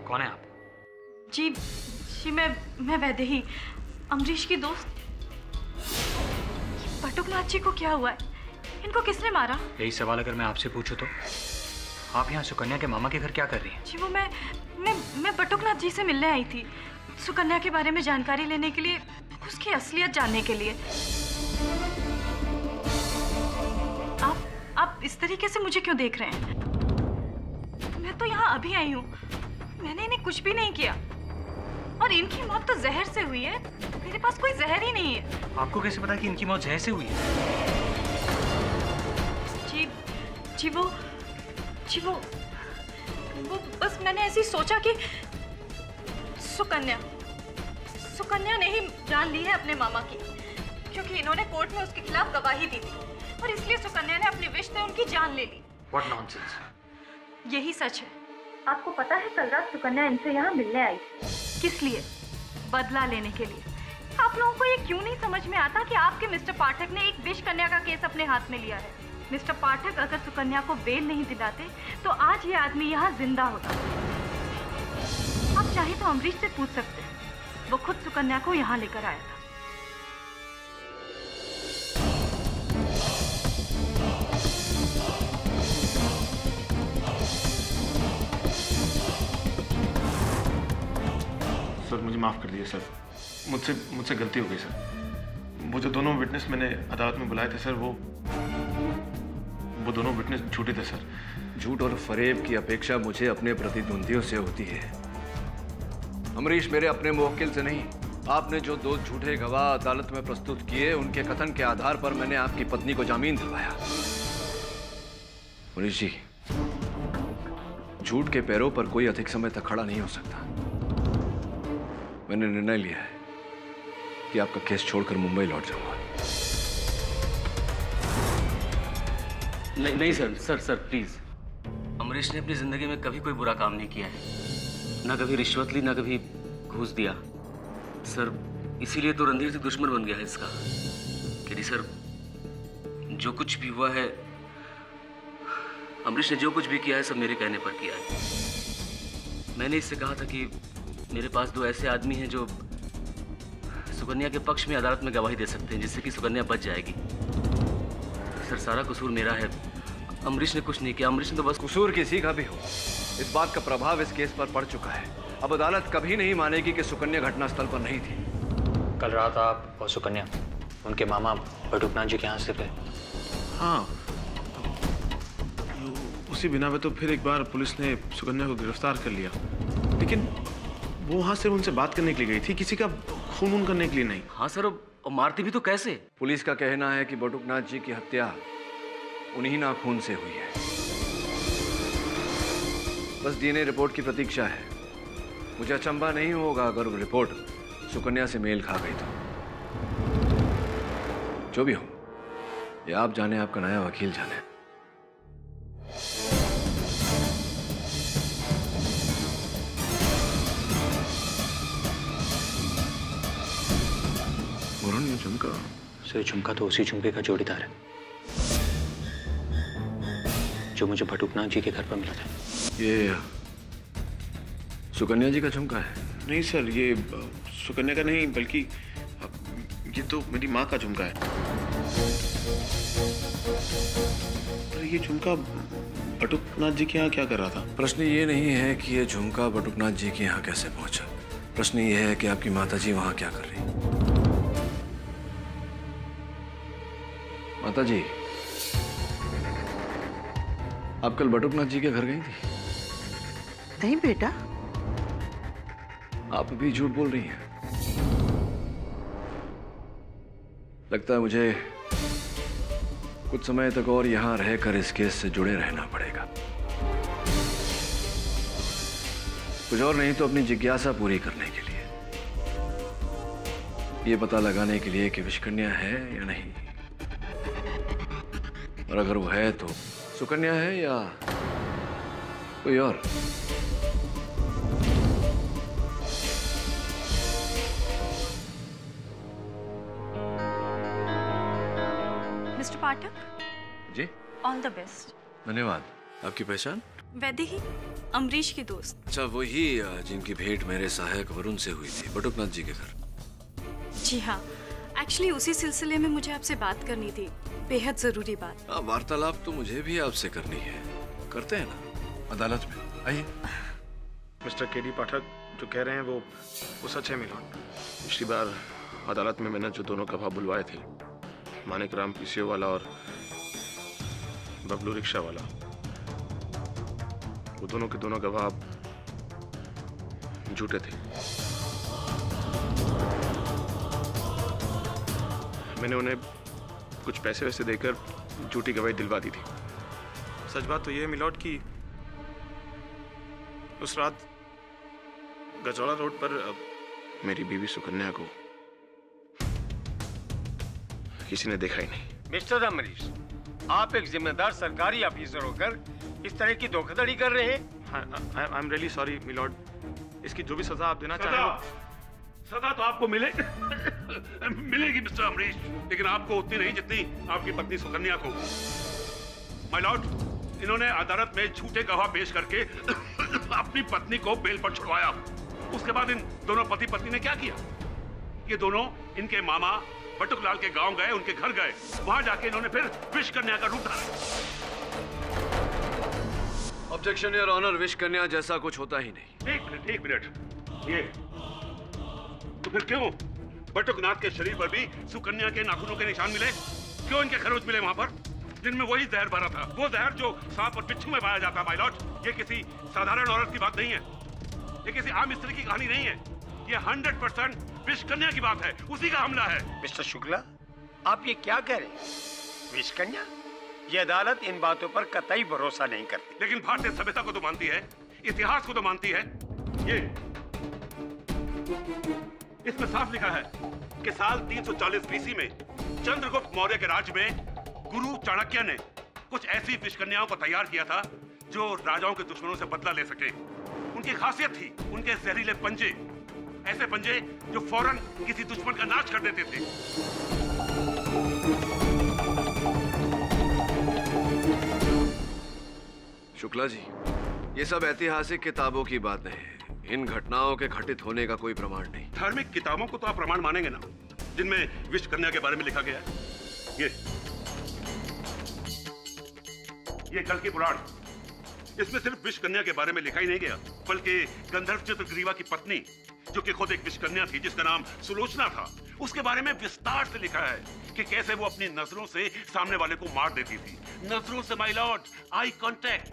कौन है आप?
जी मैं वैदेही, अमरीश की दोस्त। बटुकनाथ जी को क्या हुआ है? इनको किसने मारा?
यही सवाल अगर मैं आपसे पूछूं तो आप यहाँ सुकन्या के मामा के घर क्या कर रही हैं?
जी वो मैं बटुकनाथ जी से मिलने आई थी, सुकन्या के बारे में जानकारी लेने के लिए, उसकी असलियत जानने के लिए। आप इस तरीके से मुझे क्यों देख रहे हैं? मैं तो यहाँ अभी आई हूँ, मैंने इन्हें कुछ भी नहीं किया और इनकी मौत तो जहर से हुई है। मेरे पास कोई जहर ही नहीं है।
आपको कैसे पता कि इनकी मौत जहर से हुई है?
जी वो बस मैंने ऐसे ही सोचा कि सुकन्या ने ही जान ली है अपने मामा की, क्योंकि इन्होंने कोर्ट में उसके खिलाफ गवाही दी थी और इसलिए सुकन्या ने अपने विष से उनकी जान ले ली।
What nonsense!
यही सच है। आपको पता है कल रात सुकन्या इनसे यहाँ मिलने आई। किस लिए? बदला लेने के लिए। आप लोगों को ये क्यों नहीं समझ में आता कि आपके मिस्टर पाठक ने एक विष कन्या का केस अपने हाथ में लिया है? मिस्टर पाठक अगर सुकन्या को बेल नहीं दिलाते तो आज ये आदमी यहाँ जिंदा होता। आप चाहे तो अमरीश से पूछ सकते हैं, वो खुद सुकन्या को यहाँ लेकर आया था।
सर मुझे माफ़ कर दिए सर, मुझसे गलती हो गई सर। वो जो दोनों विटनेस मैंने अदालत में बुलाए थे सर, वो दोनों विटनेस झूठे थे सर।
झूठ और फरेब की अपेक्षा मुझे अपने प्रतिद्वंदियों से होती है। अमरीश मेरे अपने मुवक्किल से नहीं, आपने जो 2 झूठे गवाह अदालत में प्रस्तुत किए, उनके कथन के आधार पर मैंने आपकी पत्नी को जामीन दिलवाया। अमरीश जी, झूठ के पैरों पर कोई अधिक समय तक खड़ा नहीं हो सकता। मैंने निर्णय लिया है कि आपका केस छोड़कर मुंबई लौट जाऊंगा।
नहीं सर प्लीज। अमरीश ने अपनी जिंदगी में कभी कोई बुरा काम नहीं किया है, ना कभी रिश्वत ली, ना कभी घूस दिया सर। इसीलिए तो रणधीर से दुश्मन बन गया है इसका। कि सर जो कुछ भी हुआ है, अमरीश ने जो कुछ भी किया है सब मेरे कहने पर किया है। मैंने इससे कहा था कि मेरे पास 2 ऐसे आदमी हैं जो सुकन्या के पक्ष में अदालत में गवाही दे सकते हैं, जिससे कि सुकन्या बच जाएगी। सर सारा कसूर मेरा है, अमरीश ने कुछ नहीं किया। अमरीश ने तो बस
कसूर किसी का भी हो, इस बात का प्रभाव इस केस पर पड़ चुका है। अब अदालत कभी नहीं मानेगी कि सुकन्या घटनास्थल पर नहीं थी।
कल रात आप और सुकन्या उनके मामा बटुकनाथ जी के यहाँ से थे।
हाँ, उसी बिना पे तो फिर एक बार पुलिस ने सुकन्या को गिरफ्तार कर लिया, लेकिन वो वहां से उनसे बात करने के लिए गई थी, किसी का खून करने के लिए नहीं।
हाँ सर, और मारती भी तो कैसे?
पुलिस का कहना है कि बटुकनाथ जी की हत्या उन्हीं नाखून से हुई है। बस डीएनए रिपोर्ट की प्रतीक्षा है। मुझे अचंभा नहीं होगा अगर वो रिपोर्ट सुकन्या से मेल खा गई तो। जो भी हो, ये आप जाने, आपका नया वकील जाने।
झुमका
सर, झुमका तो उसी झुमके का जोड़ीदार है जो मुझे बटुकनाथ जी के घर पर मिला था।
ये सुकन्या जी का झुमका है?
नहीं सर, ये सुकन्या का नहीं, बल्कि ये तो मेरी माँ का झुमका है। ये झुमका बटुकनाथ जी के यहाँ क्या कर रहा था?
प्रश्न ये नहीं है कि ये झुमका बटुकनाथ जी के यहाँ कैसे पहुंचा। प्रश्न ये है कि आपकी माताजी वहां क्या कर रही। माताजी, आप कल बटुकनाथ जी के घर गई थी?
नहीं बेटा।
आप अभी झूठ बोल रही हैं। लगता है मुझे कुछ समय तक और यहां रहकर इस केस से जुड़े रहना पड़ेगा। कुछ और नहीं तो अपनी जिज्ञासा पूरी करने के लिए, ये पता लगाने के लिए कि विषकन्या है या नहीं, और अगर वो है तो सुकन्या है या कोई और।
Mister Pathak
ji,
all the best.
धन्यवाद। आपकी पहचान?
वैदे ही, अमरीश की दोस्त।
अच्छा, वही जिनकी भेंट मेरे सहायक वरुण से हुई थी, बटुकनाथ जी के घर।
जी हाँ, एक्चुअली उसी सिलसिले में मुझे आपसे बात करनी थी, बेहद जरूरी बात।
वार्तालाप तो मुझे भी आपसे करनी है, करते हैं ना अदालत में, आइए।
मिस्टर केडी पाठक जो कह रहे हैं वो सच है मिलोन। पिछली बार अदालत में मैंने जो दोनों गवाह बुलवाए थे, मानिक राम पीसीओ वाला और बबलू रिक्शा वाला, वो दोनों के दोनों गवाह झूठे थे। मैंने उन्हें कुछ पैसे वैसे देकर झूठी गवाही दिलवा दी थी। सच बात तो यह है मिलॉर्ड कि उस रात गजौला रोड पर मेरी बीवी सुकन्या को किसी ने देखा ही नहीं।
मिस्टर अमरीश, आप एक जिम्मेदार सरकारी ऑफिसर होकर इस तरह की धोखाधड़ी कर रहे हैं।
I am really sorry my lord. इसकी जो भी सजा आप देना चाहें।
सजा तो आपको मिलेगी मिस्टर अमरीश, लेकिन आपको उतनी नहीं जितनी आपकी पत्नी सुकन्या को। माय लॉर्ड, इन्होंने अदालत में झूठे गवाह पेश करके अपनी पत्नी को बेल पर छुड़वाया। उसके बाद इन दोनों पति पत्नी ने क्या किया? ये दोनों इनके मामा बटुकलाल के गांव गए, उनके घर गए। वहां जाके इन्होंने फिर विषकन्या का रूप धारा।
ऑब्जेक्शन योर ऑनर, विषकन्या जैसा कुछ होता ही नहीं।
एक मिनट, ये तो फिर क्यों बटुकनाथ के शरीर पर भी सुकन्या के नाखूनों के निशान मिले? क्यों इनके खरोच मिले वहां पर, जिनमें वही जहर भरा था? वो जहर जो सांप और बिच्छू में पाया जाता, माय लॉर्ड। ये किसी साधारण औरत की बात नहीं है, ये किसी आम स्त्री की कहानी नहीं है, ये 100% विषकन्या की बात है, उसी का हमला है।
मिस्टर शुक्ला, आप ये क्या कह रहे हैं? विषकन्या? ये अदालत इन बातों पर कतई भरोसा नहीं करती।
लेकिन भारतीय सभ्यता को तो मानती है, इतिहास को तो मानती है। ये इसमें साफ लिखा है कि साल 340 बीसी में चंद्रगुप्त मौर्य के राज्य में गुरु चाणक्य ने कुछ ऐसी विषकन्याओं को तैयार किया था जो राजाओं के दुश्मनों से बदला ले सके। उनकी खासियत थी उनके जहरीले पंजे, ऐसे पंजे जो फौरन किसी दुश्मन का नाश कर देते थे।
शुक्ला जी, ये सब ऐतिहासिक किताबों की बात नहीं है, इन घटनाओं के घटित होने का कोई प्रमाण नहीं।
धार्मिक किताबों को तो आप प्रमाण मानेंगे ना, जिनमें विषकन्या के बारे में लिखा गया है। ये कल की पुराण, इसमें सिर्फ विषकन्या के बारे में लिखा ही नहीं गया, बल्कि गंधर्व चित्रग्रीवा की पत्नी, जो कि खुद एक विषकन्या थी जिसका नाम सुलोचना था, उसके बारे में विस्तार से लिखा है कि कैसे वो अपनी नजरों से सामने वाले को मार देती थी। नजरों से my lord, eye contact.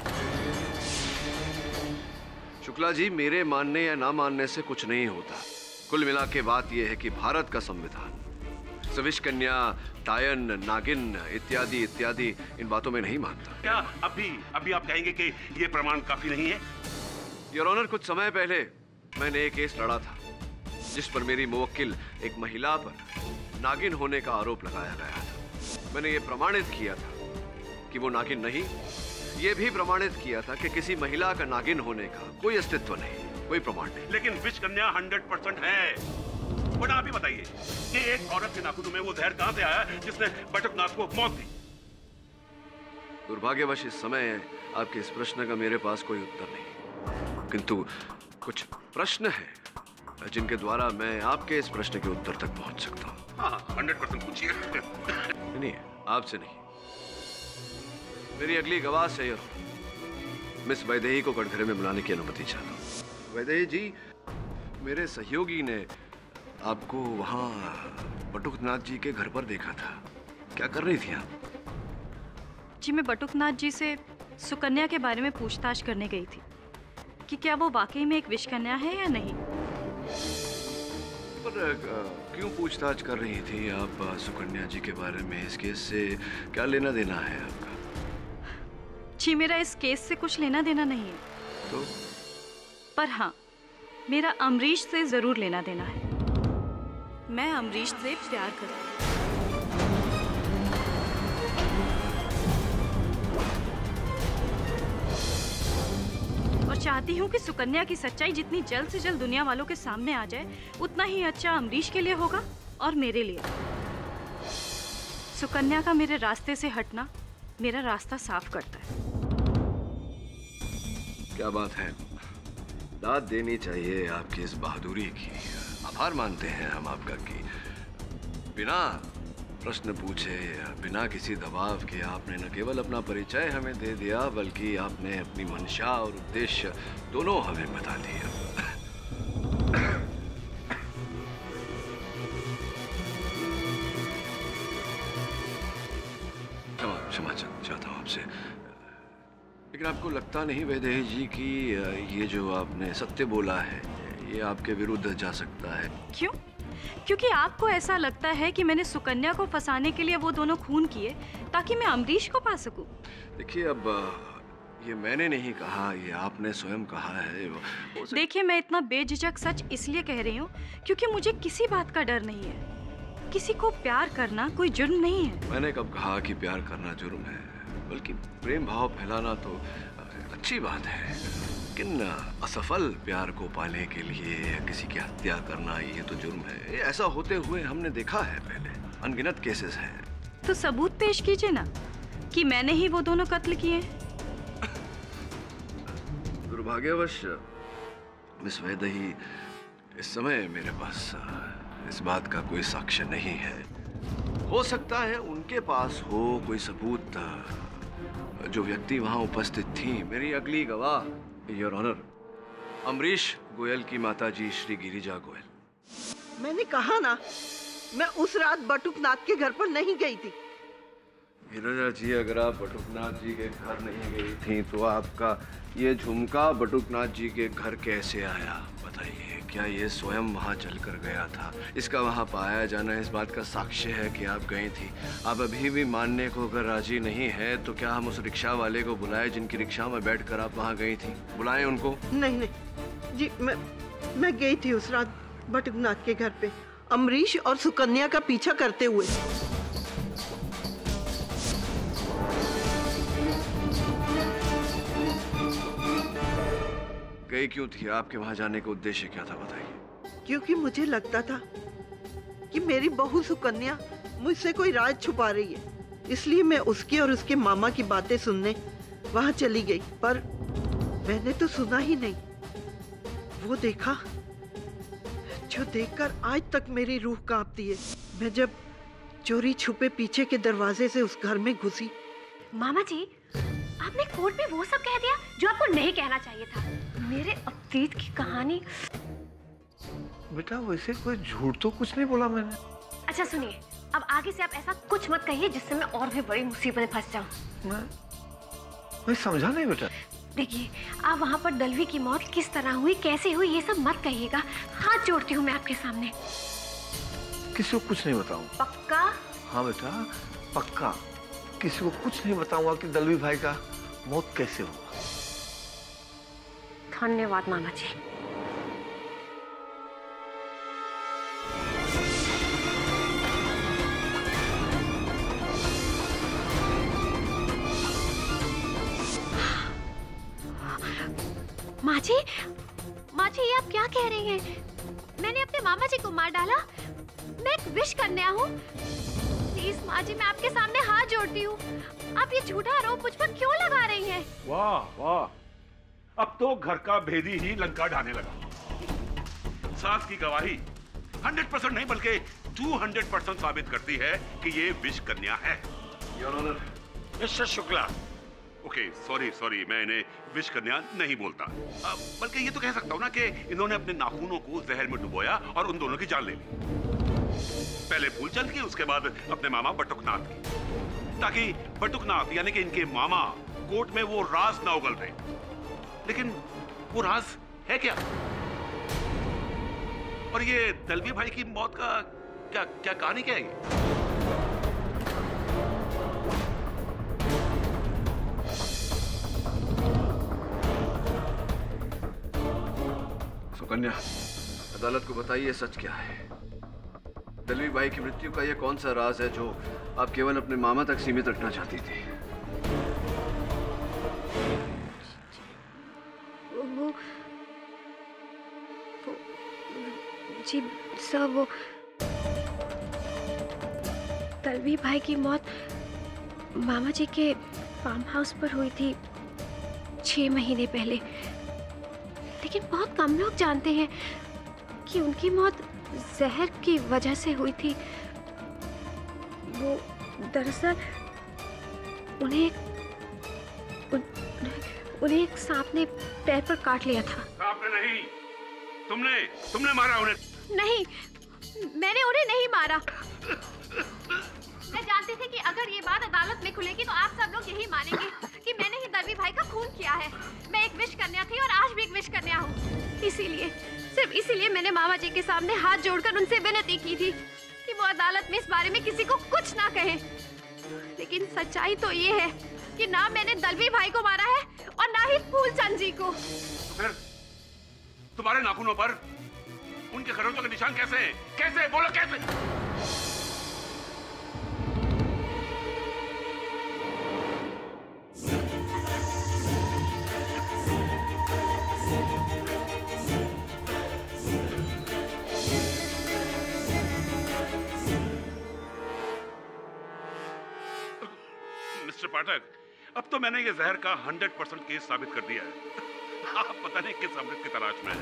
Shukla ji, मेरे मानने या ना मानने से कुछ नहीं होता। कुल मिला के बात यह है कि भारत का संविधान विषकन्या, डायन, नागिन इत्यादि इत्यादि इन बातों में नहीं मानता।
क्या अभी आप कहेंगे कि ये प्रमाण काफी नहीं है?
योर ऑनर, कुछ समय पहले मैंने एक केस लड़ा था जिस पर मेरी मुवक्किल एक महिला पर नागिन होने का आरोप लगाया गया था। मैंने ये प्रमाणित किया था कि वो नागिन नहीं, ये भी प्रमाणित किया था कि किसी महिला का नागिन होने का कोई अस्तित्व नहीं, कोई प्रमाण नहीं।
लेकिन विषकन्या 100% है। बट आप ही बताइए कि एक औरत के नाखूनों में वो जहर कहां से आया जिसने बटुकनाथ को मौत दी?
दुर्भाग्यवश इस समय आपके इस प्रश्न का मेरे पास कोई उत्तर नहीं, किंतु कुछ प्रश्न है जिनके द्वारा मैं आपके इस प्रश्न के उत्तर तक पहुंच सकता हूं।
हाँ, 100% पूछिए।
नहीं, आपसे नहीं, मेरी अगली गवाह से मिस वैदेही को कटघरे में बुलाने की अनुमति चाहता हूँ। वैदेही जी, मेरे सहयोगी ने आपको वहाँ बटुकनाथ जी के घर पर देखा था। क्या कर रही थी आप?
जी, मैं बटुकनाथ जी से सुकन्या के बारे में पूछताछ करने गई थी कि क्या वो वाकई में एक विष कन्या है या नहीं।
पर क्यों पूछताछ कर रही थी आप सुकन्या जी के बारे में? इस केस से क्या लेना देना है आपका?
जी, मेरा इस केस से कुछ लेना देना नहीं है।
तो?
पर हाँ, मेरा अमरीश से जरूर लेना देना है। मैं अमरीश से प्यार करती हूँ और चाहती हूँ कि सुकन्या की सच्चाई जितनी जल्द से जल्द दुनिया वालों के सामने आ जाए, उतना ही अच्छा अमरीश के लिए होगा और मेरे लिए। सुकन्या का मेरे रास्ते से हटना मेरा रास्ता साफ करता है।
क्या बात है, दाद देनी चाहिए आपकी इस बहादुरी की। आभार मानते हैं हम आपका कि बिना प्रश्न पूछे, बिना किसी दबाव के आपने न केवल अपना परिचय हमें दे दिया, बल्कि आपने अपनी मंशा और उद्देश्य दोनों हमें बता दिया। क्षमा चाहता हूँ आपसे, लेकिन आपको लगता नहीं वैदेही जी कि ये जो आपने सत्य बोला है ये आपके विरुद्ध जा सकता है?
क्यों? क्योंकि आपको ऐसा लगता है कि मैंने सुकन्या को फंसाने के लिए वो दोनों खून किए ताकि मैं अमरीश को पा सकूं।
देखिए, अब ये मैंने नहीं कहा, ये आपने स्वयं कहा है।
देखिए, मैं इतना बेझिझक सच इसलिए कह रही हूँ क्योंकि मुझे किसी बात का डर नहीं है। किसी को प्यार करना कोई जुर्म नहीं है।
मैंने कब कहा कि प्यार करना जुर्म है? बल्कि प्रेम भाव फैलाना तो अच्छी बात है, लेकिन असफल प्यार को पाने के लिए किसी की हत्या करना ये तो जुर्म है। ऐसा होते हुए हमने देखा है पहले, अनगिनत केसेस हैं।
तो सबूत पेश कीजिए ना कि मैंने ही वो दोनों कत्ल किए।
दुर्भाग्यवश मिस वैदेही, इस समय मेरे पास इस बात का कोई साक्ष्य नहीं है। हो सकता है उनके पास हो कोई सबूत। जो व्यक्ति वहां उपस्थित थी, मेरी अगली गवाह, योर ऑनर, अमरीश गोयल की माताजी श्री गिरिजा गोयल।
मैंने कहा ना, मैं उस रात बटुकनाथ के घर पर नहीं गई थी।
गिरिजा जी, अगर आप बटुकनाथ जी के घर नहीं गई थी तो आपका ये झुमका बटुकनाथ जी के घर कैसे आया? बताइए, क्या ये स्वयं वहाँ चलकर गया था? इसका वहाँ पाया जाना इस बात का साक्ष्य है कि आप गई थी। आप अभी भी मानने को अगर राजी नहीं है तो क्या हम उस रिक्शा वाले को बुलाएं जिनकी रिक्शा में बैठकर आप वहाँ गई थी? बुलाएं उनको?
नहीं जी, मैं गई थी उस रात बटुकनाथ के घर पे, अमरीश और सुकन्या का पीछा करते हुए।
गई क्यों थी? आपके वहां जाने का उद्देश्य क्या था, बताइए।
क्योंकि मुझे लगता था कि मेरी बहू सुकन्या मुझसे कोई राज छुपा रही है, इसलिए मैं उसकी और उसके मामा की बातें सुनने वहां चली गई। पर मैंने तो सुना ही नहीं, वो देखा जो देखकर आज तक मेरी रूह कांपती है। मैं जब चोरी छुपे पीछे के दरवाजे से उस घर में घुसी।
मामा जी, आपने कोर्ट में वो सब कह दिया जो आपको नहीं कहना चाहिए था। मेरे अतीत की कहानी।
बेटा, वैसे कोई झूठ तो कुछ नहीं बोला मैंने।
अच्छा सुनिए, अब आगे से आप ऐसा कुछ मत कहिए जिससे मैं और भी बड़ी मुसीबत में फंस जाऊं।
मैं समझा नहीं बेटा।
देखिए, आप वहाँ पर दलवी की मौत किस तरह हुई, कैसे हुई, ये सब मत कहिएगा। हाथ जोड़ती हूँ मैं आपके सामने।
किसी को कुछ नहीं बताऊँ?
पक्का?
हाँ बेटा, पक्का। किसी को कुछ नहीं बताऊंगा कि दलवी भाई का मौत कैसे हुआ।
धन्यवाद मामा जी। माँ जी, ये आप क्या कह रही हैं? मैंने अपने मामा जी को मार डाला। मैं एक विष कन्या हूँ। प्लीज माँ जी, मैं आपके सामने हाथ जोड़ती हूँ। आप ये झूठा आरोप मुझ पर क्यों लगा रही हैं?
वाह वाह, अब तो घर का भेदी ही लंका ढाने लगा। सास की गवाही 100% नहीं बल्कि 200% साबित करती है कि ये विष कन्या है।
मिस्टर शुक्ला,
ओके सॉरी मैं इन्हें विश कन्या नहीं बोलता, बल्कि ये तो कह सकता हूँ ना कि इन्होंने अपने नाखूनों को जहर में डुबोया और उन दोनों की जान ले ली। पहले फूलचंद की, उसके बाद अपने मामा बटुकनाथ की, ताकि बटुकनाथ यानी कि इनके मामा कोर्ट में वो राज ना उगल रहे। लेकिन वो राज है क्या? और ये दलवी भाई की मौत का क्या कहानी क्या है ये?
सुकन्या, अदालत को बताइए सच क्या है। दलवी भाई की मृत्यु का ये कौन सा राज है जो आप केवल अपने मामा तक सीमित रखना चाहती थी?
वो जी सर, वो दलवी भाई की मौत मामा जी के फार्म हाउस पर हुई थी 6 महीने पहले। लेकिन बहुत कम लोग जानते हैं कि उनकी मौत जहर की वजह से हुई थी। वो दरअसल उन्हें एक सांप ने पैर पर काट लिया था।
सांप ने नहीं, तुमने मारा उन्हें।
नहीं, मैंने उन्हें नहीं मारा। मैं जानती थी कि अगर ये बात अदालत में खुलेगी तो आप सब लोग यही मानेंगे कि मैंने ही दलवी भाई का खून किया है। मैं एक विश कन्या थी और आज भी एक विश कन्या हूँ। इसीलिए, सिर्फ इसीलिए मैंने मामा जी के सामने हाथ जोड़कर उनसे विनती की थी कि वो अदालत में इस बारे में किसी को कुछ ना कहे। लेकिन सच्चाई तो ये है कि ना मैंने दलवी भाई को मारा है और ना ही फूलचंद जी को।
फिर तुम्हारे नाखूनों पर उनके खरोंचों के निशान कैसे हैं? कैसे? बोलो कैसे? मिस्टर पाठक, अब तो मैंने ये जहर का 100% केस साबित कर दिया है। आप पता नहीं किस अमृत की तलाश में हैं।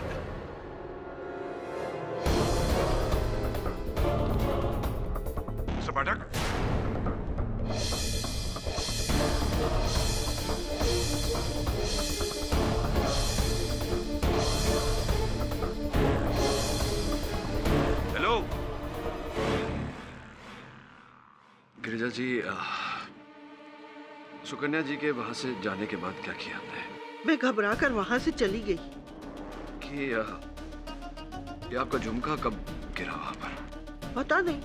मिस्टर पाठक, हेलो।
गिरिजा जी, सुकन्या जी के वहां से जाने के बाद क्या किया आपने?
मैं घबरा कर वहां से चली गई।
कि ये आपका झुमका कब गिरा वहां पर?
पता नहीं,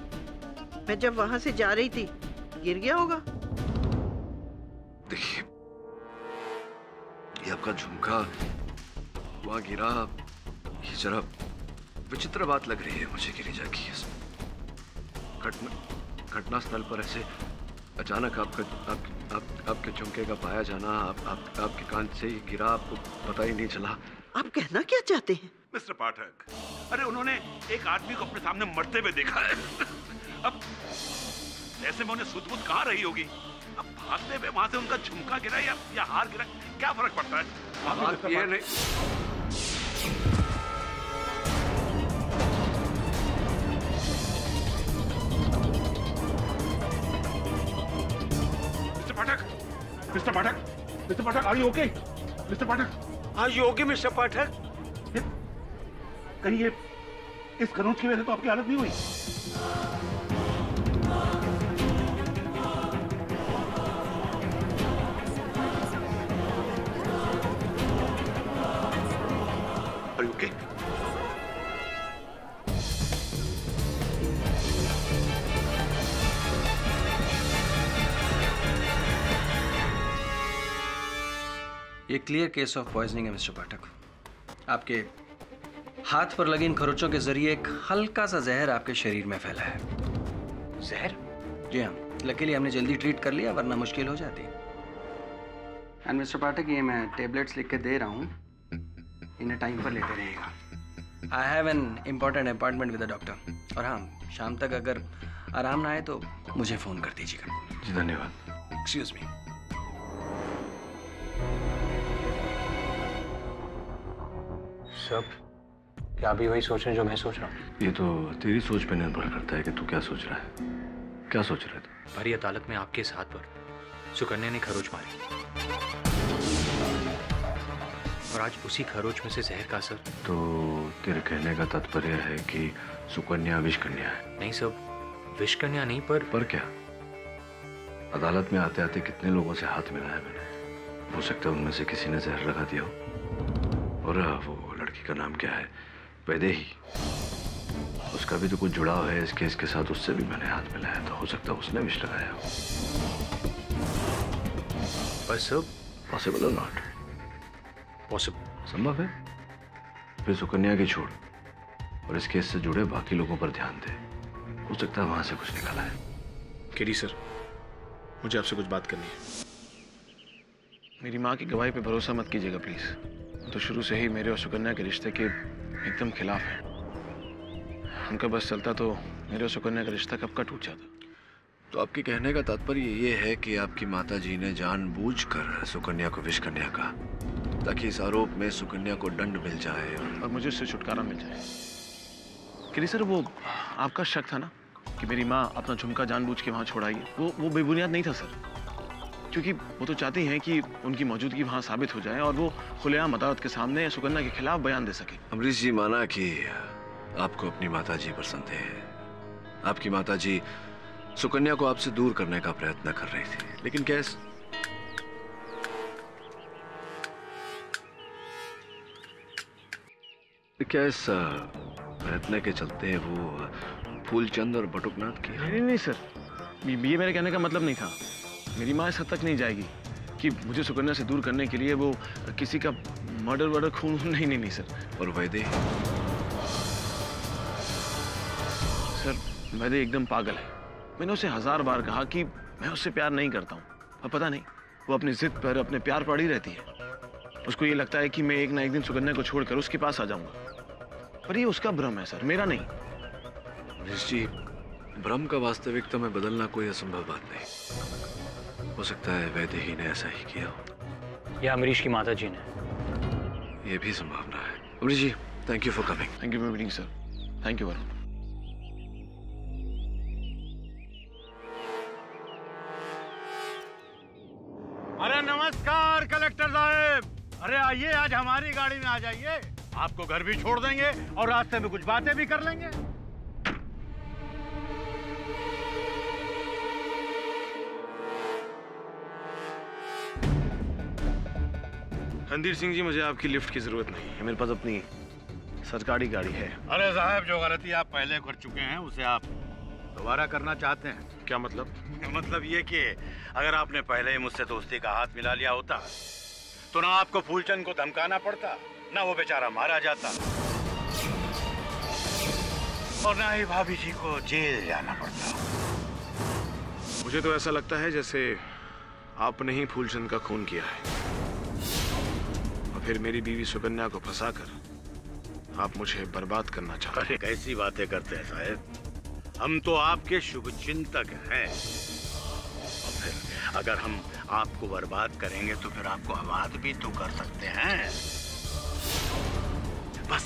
मैं जब वहां से जा रही थी गिर गया होगा।
देखिए, ये आपका झुमका वहां गिरा, ये जरा विचित्र बात लग रही है मुझे गिरिजा की। घटना स्थल पर ऐसे अचानक आपके झुमके का पाया जाना, आपके कान से ही गिरा, आपको पता ही नहीं चला।
आप कहना क्या चाहते हैं?
मिस्टर पाठक, अरे उन्होंने एक आदमी को अपने सामने मरते हुए देखा है। अब ऐसे में उन्हें सुध-बुध कहाँ रही होगी? अब भागते हुए वहां से उनका झुमका गिरा या हार गिरा, क्या फर्क पड़ता है?
बात ये नहीं।
Mister Pathak, are you okay? Mister Pathak,
are you okay, mister Pathak?
कहीं ये इस खरोंच की वजह से तो आपकी हालत नहीं हुई? Are you okay?
ये क्लियर केस ऑफ पॉइजनिंग है मिस्टर पाठक। आपके हाथ पर लगे इन खरोंचों के जरिए एक हल्का सा जहर आपके शरीर में फैला है।
जहर?
जी हाँ, लकीली हमने जल्दी ट्रीट कर लिया, वरना मुश्किल हो जाती। एंड मिस्टर पाठक, ये मैं टेबलेट्स लिख के दे रहा हूँ, इन्हें टाइम पर लेते रहिएगा। I have an important appointment with the doctor. और हाँ, शाम तक अगर आराम ना आए तो मुझे फ़ोन कर दीजिएगा।
जी धन्यवाद।
Excuse me.
सब क्या अभी वही सोच रहे हैं जो मैं सोच रहा हूँ?
ये तो तेरी सोच पे निर्भर करता है कि तू क्या सोच रहा है। क्या सोच रहा है तू?
भरी अदालत में आपके साथ पर सुकन्या ने खरोच मारी। आज उसी खरोच में से जहर का असर।
तो तेरे कहने का तात्पर्य है कि सुकन्या विष कन्या है?
नहीं सर, विष कन्या नहीं, पर
क्या? अदालत में आते आते कितने लोगों से हाथ मिलाया मैंने, हो सकता है उनमें से किसी ने जहर लगा दिया हो। और वो लड़की का नाम क्या है? वैदेही। उसका भी तो कुछ जुड़ाव है इस केस के साथ, उससे भी मैंने हाथ मिलाया, तो हो सकता है उसने विष लगाया हो।
पर सर,
पॉसिबल और नॉट?
पॉसिबल।
संभव है। फिर सुकन्या की छोड़ और इस केस से जुड़े बाकी लोगों पर ध्यान दे, हो सकता है वहां से कुछ निकला है।
केडी सर, मुझे आपसे कुछ बात करनी है। मेरी माँ की गवाही पे भरोसा मत कीजिएगा प्लीज। तो शुरू से ही मेरे और सुकन्या के रिश्ते के एकदम खिलाफ है। उनका बस चलता तो मेरे और सुकन्या का रिश्ता कब का टूट जाता।
तो आपके कहने का तात्पर्य ये है कि आपकी माताजी ने जानबूझकर सुकन्या को विष करने का, ताकि इस आरोप में सुकन्या को दंड मिल जाए
और मुझे उससे छुटकारा मिल जाए। केडी सर, वो आपका शक था ना कि मेरी माँ अपना झुमका जानबूझ के वहाँ छोड़ाई, वो बेबुनियाद नहीं था सर, क्योंकि वो तो चाहती हैं कि उनकी मौजूदगी वहाँ साबित हो जाए और वो खुलेआम अदालत के सामने सुकन्या के खिलाफ बयान दे सके।
अमरीश जी, माना कि आपको अपनी माताजी पर संदेह है, आपकी माताजी सुकन्या को आपसे दूर करने का प्रयत्न कर रही थी, लेकिन क्या इस प्रयत्न के चलते वो फूलचंद और बटुकनाथ की?
नहीं सर, ये मेरे कहने का मतलब नहीं था। मेरी माँ इस हद तक नहीं जाएगी कि मुझे सुकन्या से दूर करने के लिए वो किसी का मर्डर खून। नहीं सर।
और वैदेही?
सर, वैदेही एकदम पागल है। मैंने उसे 1000 बार कहा कि मैं उससे प्यार नहीं करता हूँ, और पता नहीं वो अपनी जिद पर, अपने प्यार पर ही रहती है। उसको ये लगता है कि मैं एक ना एक दिन सुकन्या को छोड़कर उसके पास आ जाऊंगा, पर ये उसका भ्रम है सर, मेरा नहीं।
अमरीश जी, भ्रम का वास्तविकता में बदलना कोई असंभव बात नहीं। हो सकता है वैदेही ने ऐसा ही किया हो,
या अमरीश की माताजी ने।
ये भी संभावना है। Amrish ji, thank you for coming.
Thank you for meeting sir. Thank you Varun.
अरे नमस्कार कलेक्टर साहब। अरे आइए, आज हमारी गाड़ी में आ जाइए, आपको घर भी छोड़ देंगे और रास्ते में कुछ बातें भी कर लेंगे।
रणधीर सिंह जी, मुझे आपकी लिफ्ट की जरूरत नहीं है, मेरे पास अपनी सरकारी गाड़ी है।
अरे साहब, जो गलती आप पहले कर चुके हैं उसे आप दोबारा करना चाहते हैं?
क्या मतलब?
मतलब ये कि अगर आपने पहले ही मुझसे दोस्ती का हाथ मिला लिया होता तो ना आपको फूलचंद को धमकाना पड़ता, ना वो बेचारा मारा जाता, और ना ही भाभी जी को जेल जाना पड़ता।
मुझे तो ऐसा लगता है जैसे आपने ही फूलचंद का खून किया है, और फिर मेरी बीवी सुकन्या को फंसाकर आप मुझे बर्बाद करना चाहते हैं।
कैसी बातें करते हैं साहब, हम तो आपके शुभचिंतक हैं। और फिर अगर हम आपको बर्बाद करेंगे तो फिर आपको आबाद भी तो कर सकते हैं। बस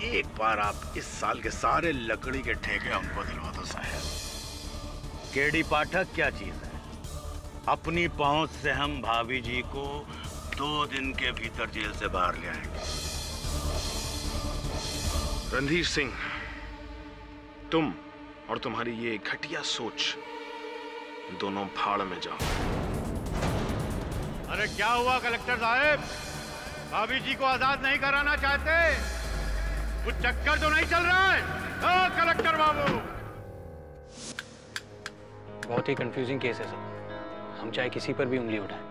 एक बार आप इस साल के सारे लकड़ी के ठेके हमको दिलवा दो साहब। केडी पाठक क्या चीज है, अपनी पहुंच से हम भाभी जी को 2 दिन के भीतर जेल से बाहर ले आएंगे।
रणधीर सिंह, तुम और तुम्हारी ये घटिया सोच दोनों भाड़ में जाओ।
अरे क्या हुआ कलेक्टर साहब, भाभी जी को आजाद नहीं कराना चाहते? कुछ चक्कर तो नहीं चल रहा है? ओ कलेक्टर बाबू,
बहुत ही कंफ्यूजिंग केस है सर। हम चाहे किसी पर भी उंगली उठाएं,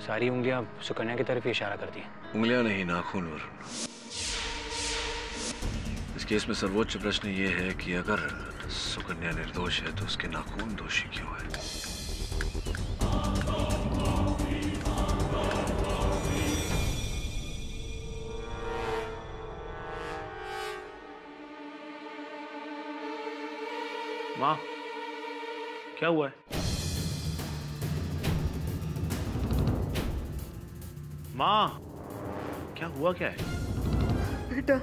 सारी उंगलियां सुकन्या की तरफ ही इशारा करती हैं।
उंगलियां नहीं, नाखून वरुण। इस केस में सर्वोच्च प्रश्न ये है कि अगर सुकन्या निर्दोष है तो उसके नाखून दोषी क्यों है?
माँ, क्या हुआ है? माँ, क्या हुआ क्या है?
बेटा,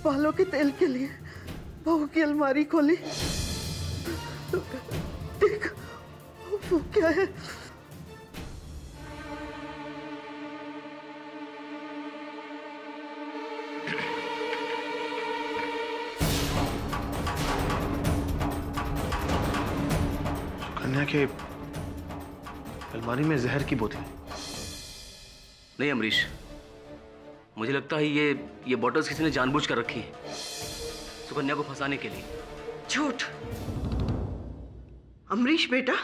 बालों के तेल के लिए बहू की अलमारी खोली, देख वो क्या है।
के अलमारी में जहर की बोतल।
नहीं अमरीश, मुझे लगता है ये बॉटल्स किसी ने जानबूझ कर रखी है सुकन्या को फंसाने के लिए।
झूठ। अमरीश बेटा,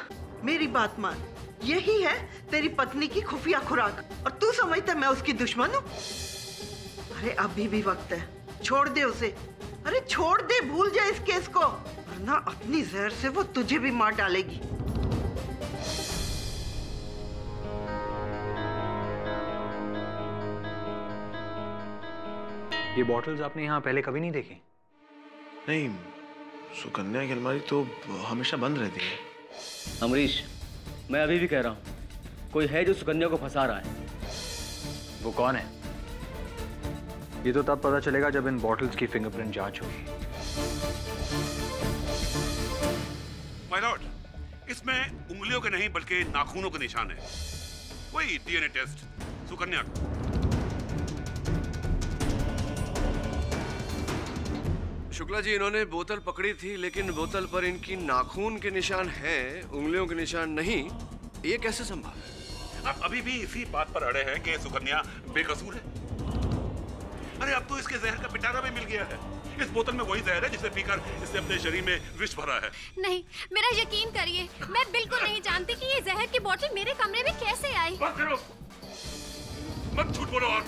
मेरी बात मान, यही है तेरी पत्नी की खुफिया खुराक और तू समझता मैं उसकी दुश्मन हूँ? अरे अभी भी वक्त है, छोड़ दे उसे। अरे छोड़ दे, भूल जा इस केस को, वरना अपनी जहर से वो तुझे भी मार डालेगी।
ये बॉटल्स आपने यहाँ पहले कभी नहीं देखी?
नहीं, सुकन्या की अलमारी तो हमेशा बंद रहती है।
अमरीश, मैं अभी भी कह रहा हूँ, कोई है जो सुकन्या को फंसा रहा है।
वो कौन है? ये तो तब पता चलेगा जब इन बॉटल्स की फिंगरप्रिंट जांच होगी।
माय लॉर्ड, इसमें उंगलियों के नहीं बल्कि नाखूनों के निशान है। वही डीएनए टेस्ट सुकन्या का।
शुक्ला जी, इन्होंने बोतल पकड़ी थी, लेकिन बोतल पर इनकी नाखून के निशान हैं, उंगलियों के निशान नहीं। ये कैसे संभव है?
आप अभी भी इसी बात पर अड़े हैं कि सुकन्या बेकसूर है। अरे अब तो इसके जहर का पिटारा भी मिल गया है। इस बोतल में वही जहर है जिसे पीकर इसने अपने शरीर में विष भरा है।
नहीं, मेरा यकीन करिए, मैं बिल्कुल नहीं जानती कि ये जहर की बोतल मेरे कमरे में कैसे आई।
बस करो, मत झूठ बोलो और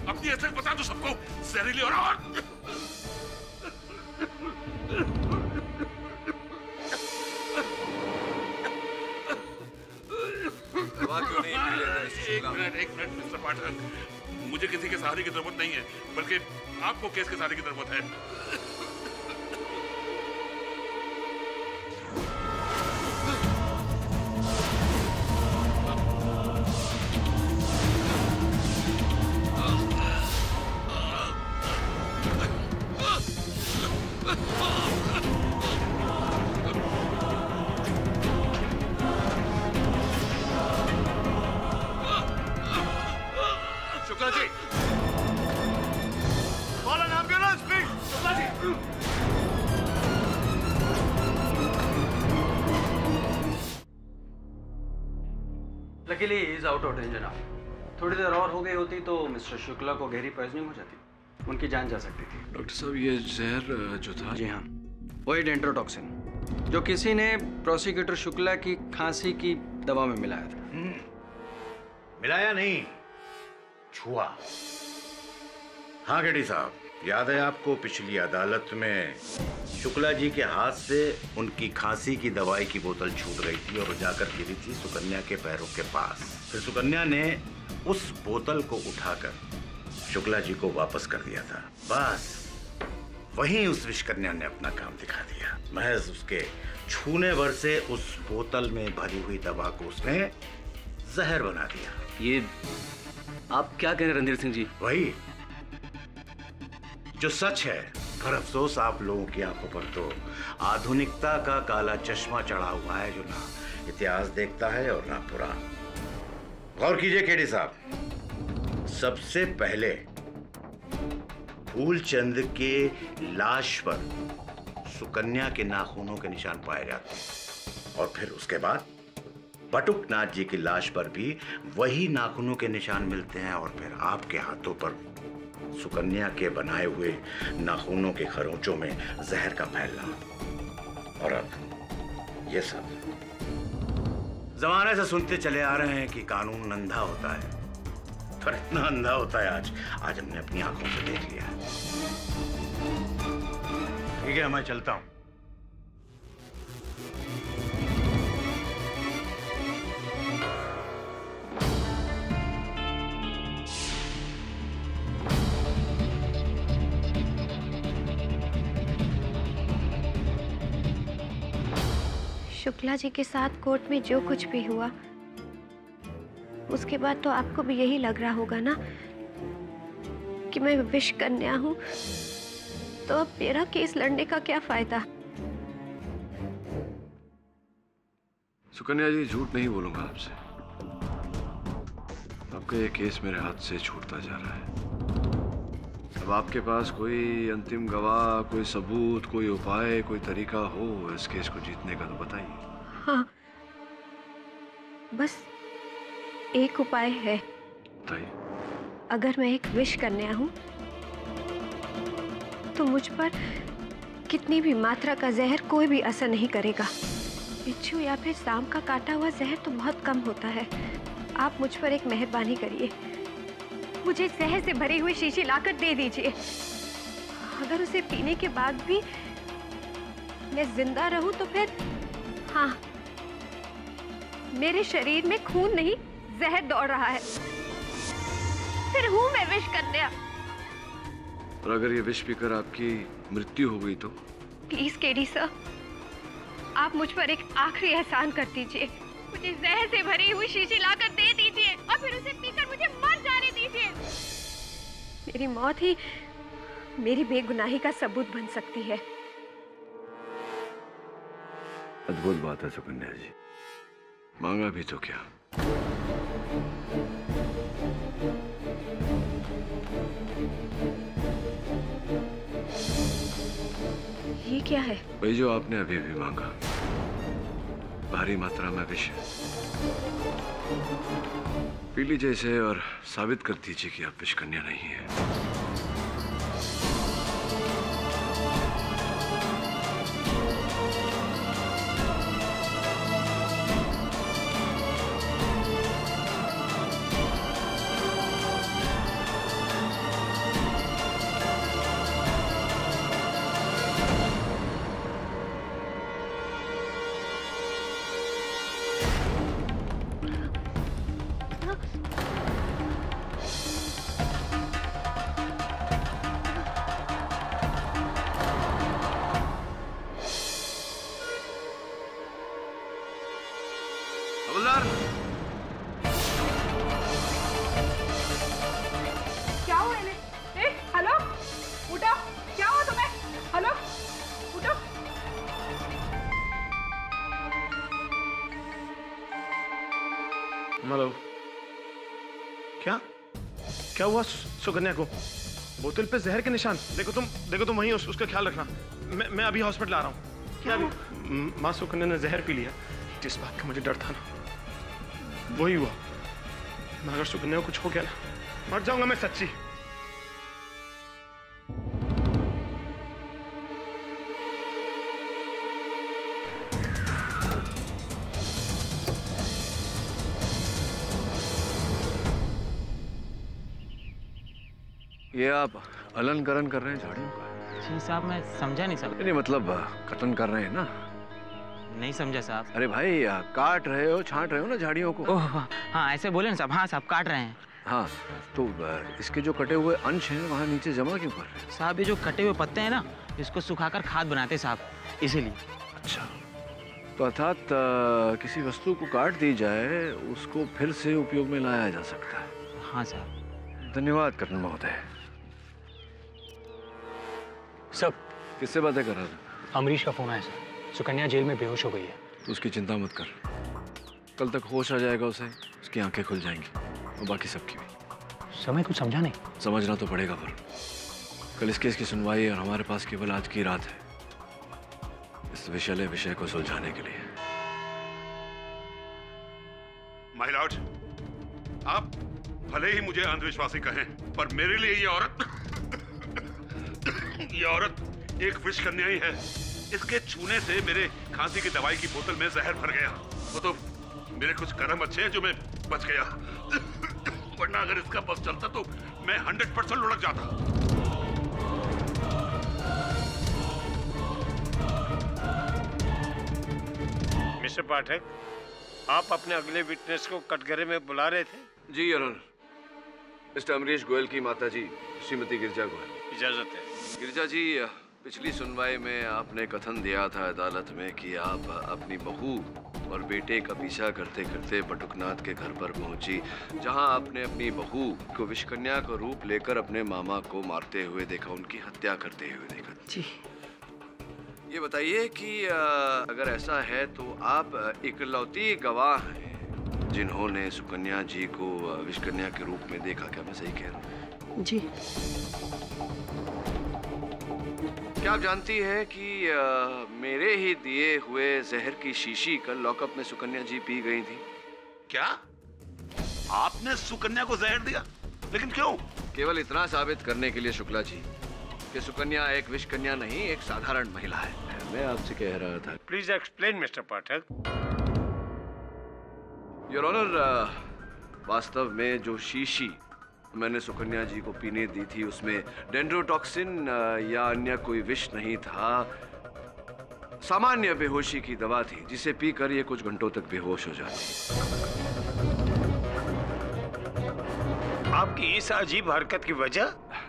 अपनी असलियत बता दो सबको। जहरीली और एक मिनट मिस्टर पाठक, मुझे किसी के सहारे की जरूरत नहीं है, बल्कि आपको केस के सहारे की जरूरत है।
Shukla ji, call an ambulance please. Shukla ji,
luckily is out of danger now. थोड़ी देर और हो गई होती तो मिस्टर शुक्ला को गहरी पॉइजनिंग हो जाती, उनकी जान जा सकती थी।
डॉक्टर साहब, ये जहर जो था?
जी हाँ, वही डेंट्रोटॉक्सिन जो किसी ने प्रोसिक्यूटर शुक्ला की खांसी की दवा में मिलाया था।
मिलाया नहीं, छुआ। हाँ केडी साहब, याद है आपको पिछली अदालत में शुक्ला जी के हाथ से उनकी खांसी की दवाई की बोतल छूट गई थी और वो जाकर गिरी थी सुकन्या के पैरों के पास। फिर सुकन्या ने उस बोतल को उठाकर शुक्ला जी को वापस कर दिया था। बस वहीं उस विषकन्या ने अपना काम दिखा दिया। महज उसके छूने भर से उस बोतल में भरी हुई दवा को उसने जहर बना दिया।
ये आप क्या कह रहे हैं रणधीर सिंह जी?
वही जो सच है, पर अफसोस आप लोगों की आंखों पर तो आधुनिकता का काला चश्मा चढ़ा हुआ है, जो ना इतिहास देखता है और ना पुराण। गौर कीजिए केडी साहब, सबसे पहले फूलचंद के लाश पर सुकन्या के नाखूनों के निशान पाए जाते हैं और फिर उसके बाद बटुकनाथ जी की लाश पर भी वही नाखूनों के निशान मिलते हैं और फिर आपके हाथों पर सुकन्या के बनाए हुए नाखूनों के खरोंचों में जहर का फैलना। और अब ये सब जमाने से सुनते चले आ रहे हैं कि कानून अंधा होता है, पर इतना अंधा होता है आज हमने अपनी आंखों से देख लिया। ठीक है, मैं चलता हूं।
शुक्ला जी के साथ कोर्ट में जो कुछ भी हुआ, उसके बाद तो आपको भी यही लग रहा होगा ना कि मैं विषकन्या हूं, तो अब मेरा केस लड़ने का क्या फायदा?
सुकन्या जी, झूठ नहीं बोलूंगा आपसे। आपका ये केस मेरे हाथ से छूटता जा रहा है। अब आपके पास कोई अंतिम गवाह, कोई सबूत, कोई उपाय, कोई तरीका हो इस केस को जीतने का तो बताइए।
हाँ, बस एक उपाय है। अगर मैं एक विश कन्या हूँ तो मुझ पर कितनी भी मात्रा का जहर कोई भी असर नहीं करेगा। बिच्छू या फिर सांप का काटा हुआ जहर तो बहुत कम होता है। आप मुझ पर एक मेहरबानी करिए, मुझे जहर से भरी हुई शीशी लाकर दे दीजिए। अगर उसे पीने के बाद भी मैं जिंदा रहूं तो फिर हाँ, मेरे शरीर में खून नहीं जहर दौड़ रहा है, फिर हूं मैं विश कन्या।
और अगर ये विश पीकर आपकी मृत्यु हो गई तो?
प्लीज केडी सर, आप मुझ पर एक आखिरी एहसान कर दीजिए। मुझे जहर से भरी हुई शीशी लाकर दे दीजिए और फिर उसे पीकर मुझे मर जाने दीजिए। मेरी मौत ही मेरी बेगुनाही का सबूत बन सकती है।
अद्भुत बात है सुकन्या जी, मांगा भी तो क्या।
ये क्या है?
वही जो आपने अभी अभी मांगा, भारी मात्रा में विष। पी लीजिए इसे और साबित कर दीजिए कि आप विष कन्या नहीं है।
क्या हुआ इन्हें? हेलो, उठो। क्या हुआ तुम्हें? हेलो, उठो।
हेलो, क्या हुआ सुकन्या को? बोतल पे जहर के निशान। देखो तुम वहीं उसका ख्याल रखना। मैं अभी हॉस्पिटल आ रहा हूँ। क्या अभी माँ सुकन्या ने जहर पी लिया। जिस बात का मुझे डर था ना, वही हुआ। अगर सुकन्या को कुछ हो गया ना, मर जाऊंगा मैं सच्ची।
ये आप अलंकरण कर रहे हैं झाड़ियों का?
जी साहब, मैं समझा नहीं साहब।
नहीं मतलब कटन कर रहे हैं ना?
नहीं समझा साहब।
अरे भाई, काट रहे हो, छांट रहे हो ना झाड़ियों को।
ओह हाँ, ऐसे बोले ना साहब। हाँ साहब, काट रहे हैं।
हाँ, तो इसके जो कटे हुए अंश हैं वहाँ नीचे जमा क्यों कर रहे हैं?
साहब, ये जो कटे हुए पत्ते हैं ना, इसको सुखाकर खाद बनाते हैं साहब, इसीलिए।
अच्छा, तो अर्थात किसी वस्तु को काट दी जाए, उसको फिर से उपयोग में लाया जा सकता है।
हाँ साहब।
धन्यवाद कर्नल महोदय।
सब
किससे बातें कर रहा था?
अमरीश का फोन आया सर। सुकन्या जेल में बेहोश हो गई है।
तो उसकी चिंता मत कर, कल तक होश आ जाएगा उसे, उसकी आंखें खुल जाएंगी और बाकी सबकी भी।
समय कुछ समझा नहीं?
समझना तो पड़ेगा, पर कल इस केस की सुनवाई और हमारे पास केवल आज की रात है इस विषैले विषय को सुलझाने के लिए।
माय लॉर्ड, आप भले ही मुझे अंधविश्वासी कहें, पर मेरे लिए ये औरत एक विष कन्या ही है। इसके छूने से मेरे खांसी की दवाई की बोतल में जहर भर गया। वो तो मेरे कुछ कर्म अच्छे हैं जो मैं बच गया, वरना अगर इसका बस चलता तो मैं 100% लुढ़क जाता।
मिस्टर पाठक, आप अपने अगले विटनेस को कटघरे में बुला रहे थे?
जी your honour, mister Amrish Goyal की माता जी श्रीमती गिरजा गोयल।
इजाजत है।
गिरजा जी, पिछली सुनवाई में आपने कथन दिया था अदालत में कि आप अपनी बहू और बेटे का पीछा करते करते बटुकनाथ के घर पर पहुंची, जहां आपने अपनी बहू को विषकन्या का रूप लेकर अपने मामा को मारते हुए देखा, उनकी हत्या करते हुए देखा।
जी।
ये बताइए कि अगर ऐसा है तो आप इकलौती गवाह हैं जिन्होंने सुकन्या जी को विषकन्या के रूप में देखा। क्या मैं सही कह रहा हूँ?
जी।
क्या आप जानती है कि मेरे ही दिए हुए जहर की शीशी कल लॉकअप में सुकन्या जी पी गई थी?
क्या? आपने सुकन्या को जहर दिया? लेकिन क्यों?
केवल इतना साबित करने के लिए शुक्ला जी कि सुकन्या एक विष कन्या नहीं, एक साधारण महिला है। मैं आपसे कह रहा था।
Please explain mister Pathak.
Your honour, वास्तव में जो शीशी मैंने सुकन्या जी को पीने दी थी उसमें डेंड्रोटॉक्सिन या अन्य कोई विष नहीं था। सामान्य बेहोशी की दवा थी जिसे पीकर ये कुछ घंटों तक बेहोश हो जाती।
आपकी इस अजीब हरकत की वजह?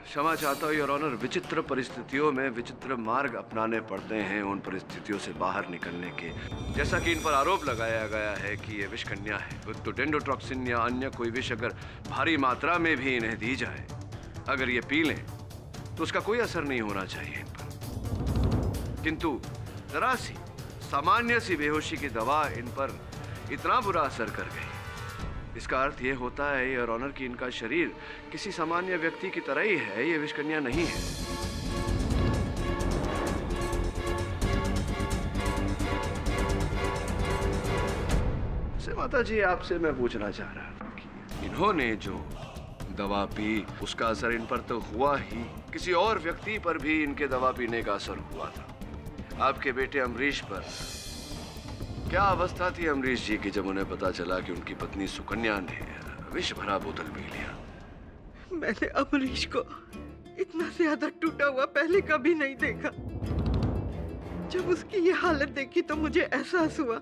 क्षमा चाहता हूँ योर ऑनर, विचित्र परिस्थितियों में विचित्र मार्ग अपनाने पड़ते हैं उन परिस्थितियों से बाहर निकलने के। जैसा कि इन पर आरोप लगाया गया है कि ये विष कन्या है, तो डेंड्रोटॉक्सिन या अन्य कोई विष अगर भारी मात्रा में भी इन्हें दी जाए, अगर ये पी लें तो उसका कोई असर नहीं होना चाहिए इन पर। किंतु जरा सी सामान्य सी बेहोशी की दवा इन पर इतना बुरा असर कर गई, इसका अर्थ ये होता है योर ऑनर कि इनका शरीर किसी सामान्य व्यक्ति की तरह ही है, ये विष कन्या नहीं है। से माता जी, आपसे मैं पूछना चाह रहा हूं कि इन्होंने जो दवा पी उसका असर इन पर तो हुआ ही, किसी और व्यक्ति पर भी इनके दवा पीने का असर हुआ था। आपके बेटे अमरीश पर क्या अवस्था थी अमरीश जी की जब उन्हें पता चला कि उनकी पत्नी सुकन्या ने विष भरा बोतल पी लिया?
मैंने अमरीश को इतना ज्यादा टूटा हुआ पहले कभी नहीं देखा। जब उसकी ये हालत देखी तो मुझे एहसास हुआ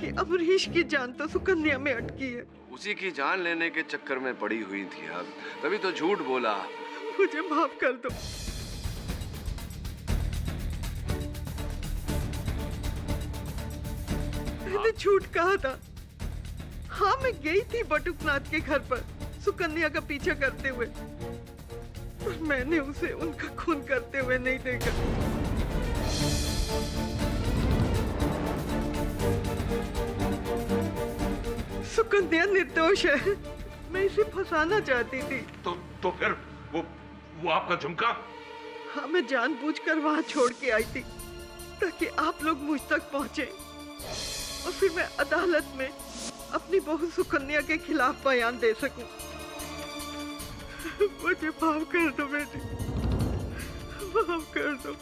कि अमरीश की जान तो सुकन्या में अटकी है।
उसी की जान लेने के चक्कर में पड़ी हुई थी आप, तभी तो झूठ बोला।
मुझे माफ कर दो। मैंने झूठ कहा था। हाँ, मैं गई थी बटुकनाथ के घर पर सुकन्या का पीछा करते हुए, पर मैंने उसे उनका खून करते हुए नहीं देखा। सुकन्या निर्दोष है, मैं इसे फंसाना चाहती थी।
तो फिर वो आपका झुमका?
हाँ, मैं जानबूझकर वहाँ छोड़ के आई थी ताकि आप लोग मुझ तक पहुँचे और फिर मैं अदालत में अपनी बहू सुकन्या के खिलाफ बयान दे सकूं। मुझे माफ कर दो बेटी, माफ कर दो।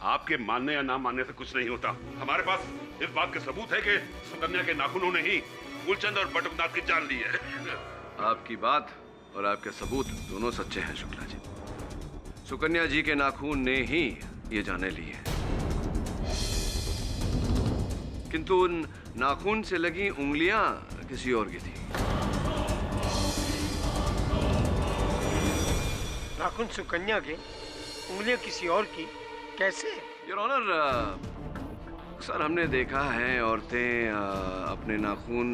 आपके मानने या ना मानने से कुछ नहीं होता। हमारे पास इस बात के सबूत है कि सुकन्या के नाखूनों ने ही मूलचंद और बटुकनाथ की जान ली है।
आपकी बात और आपके सबूत दोनों सच्चे हैं शुक्ला जी। सुकन्या जी के नाखून ने ही ये जाने ली है, किंतु उन नाखून से लगी उंगलियां किसी और की थी।
नाखून सुकन्या के, उंगलियां किसी और की? कैसे?
योर ऑनर, सर हमने देखा है औरतें अपने नाखून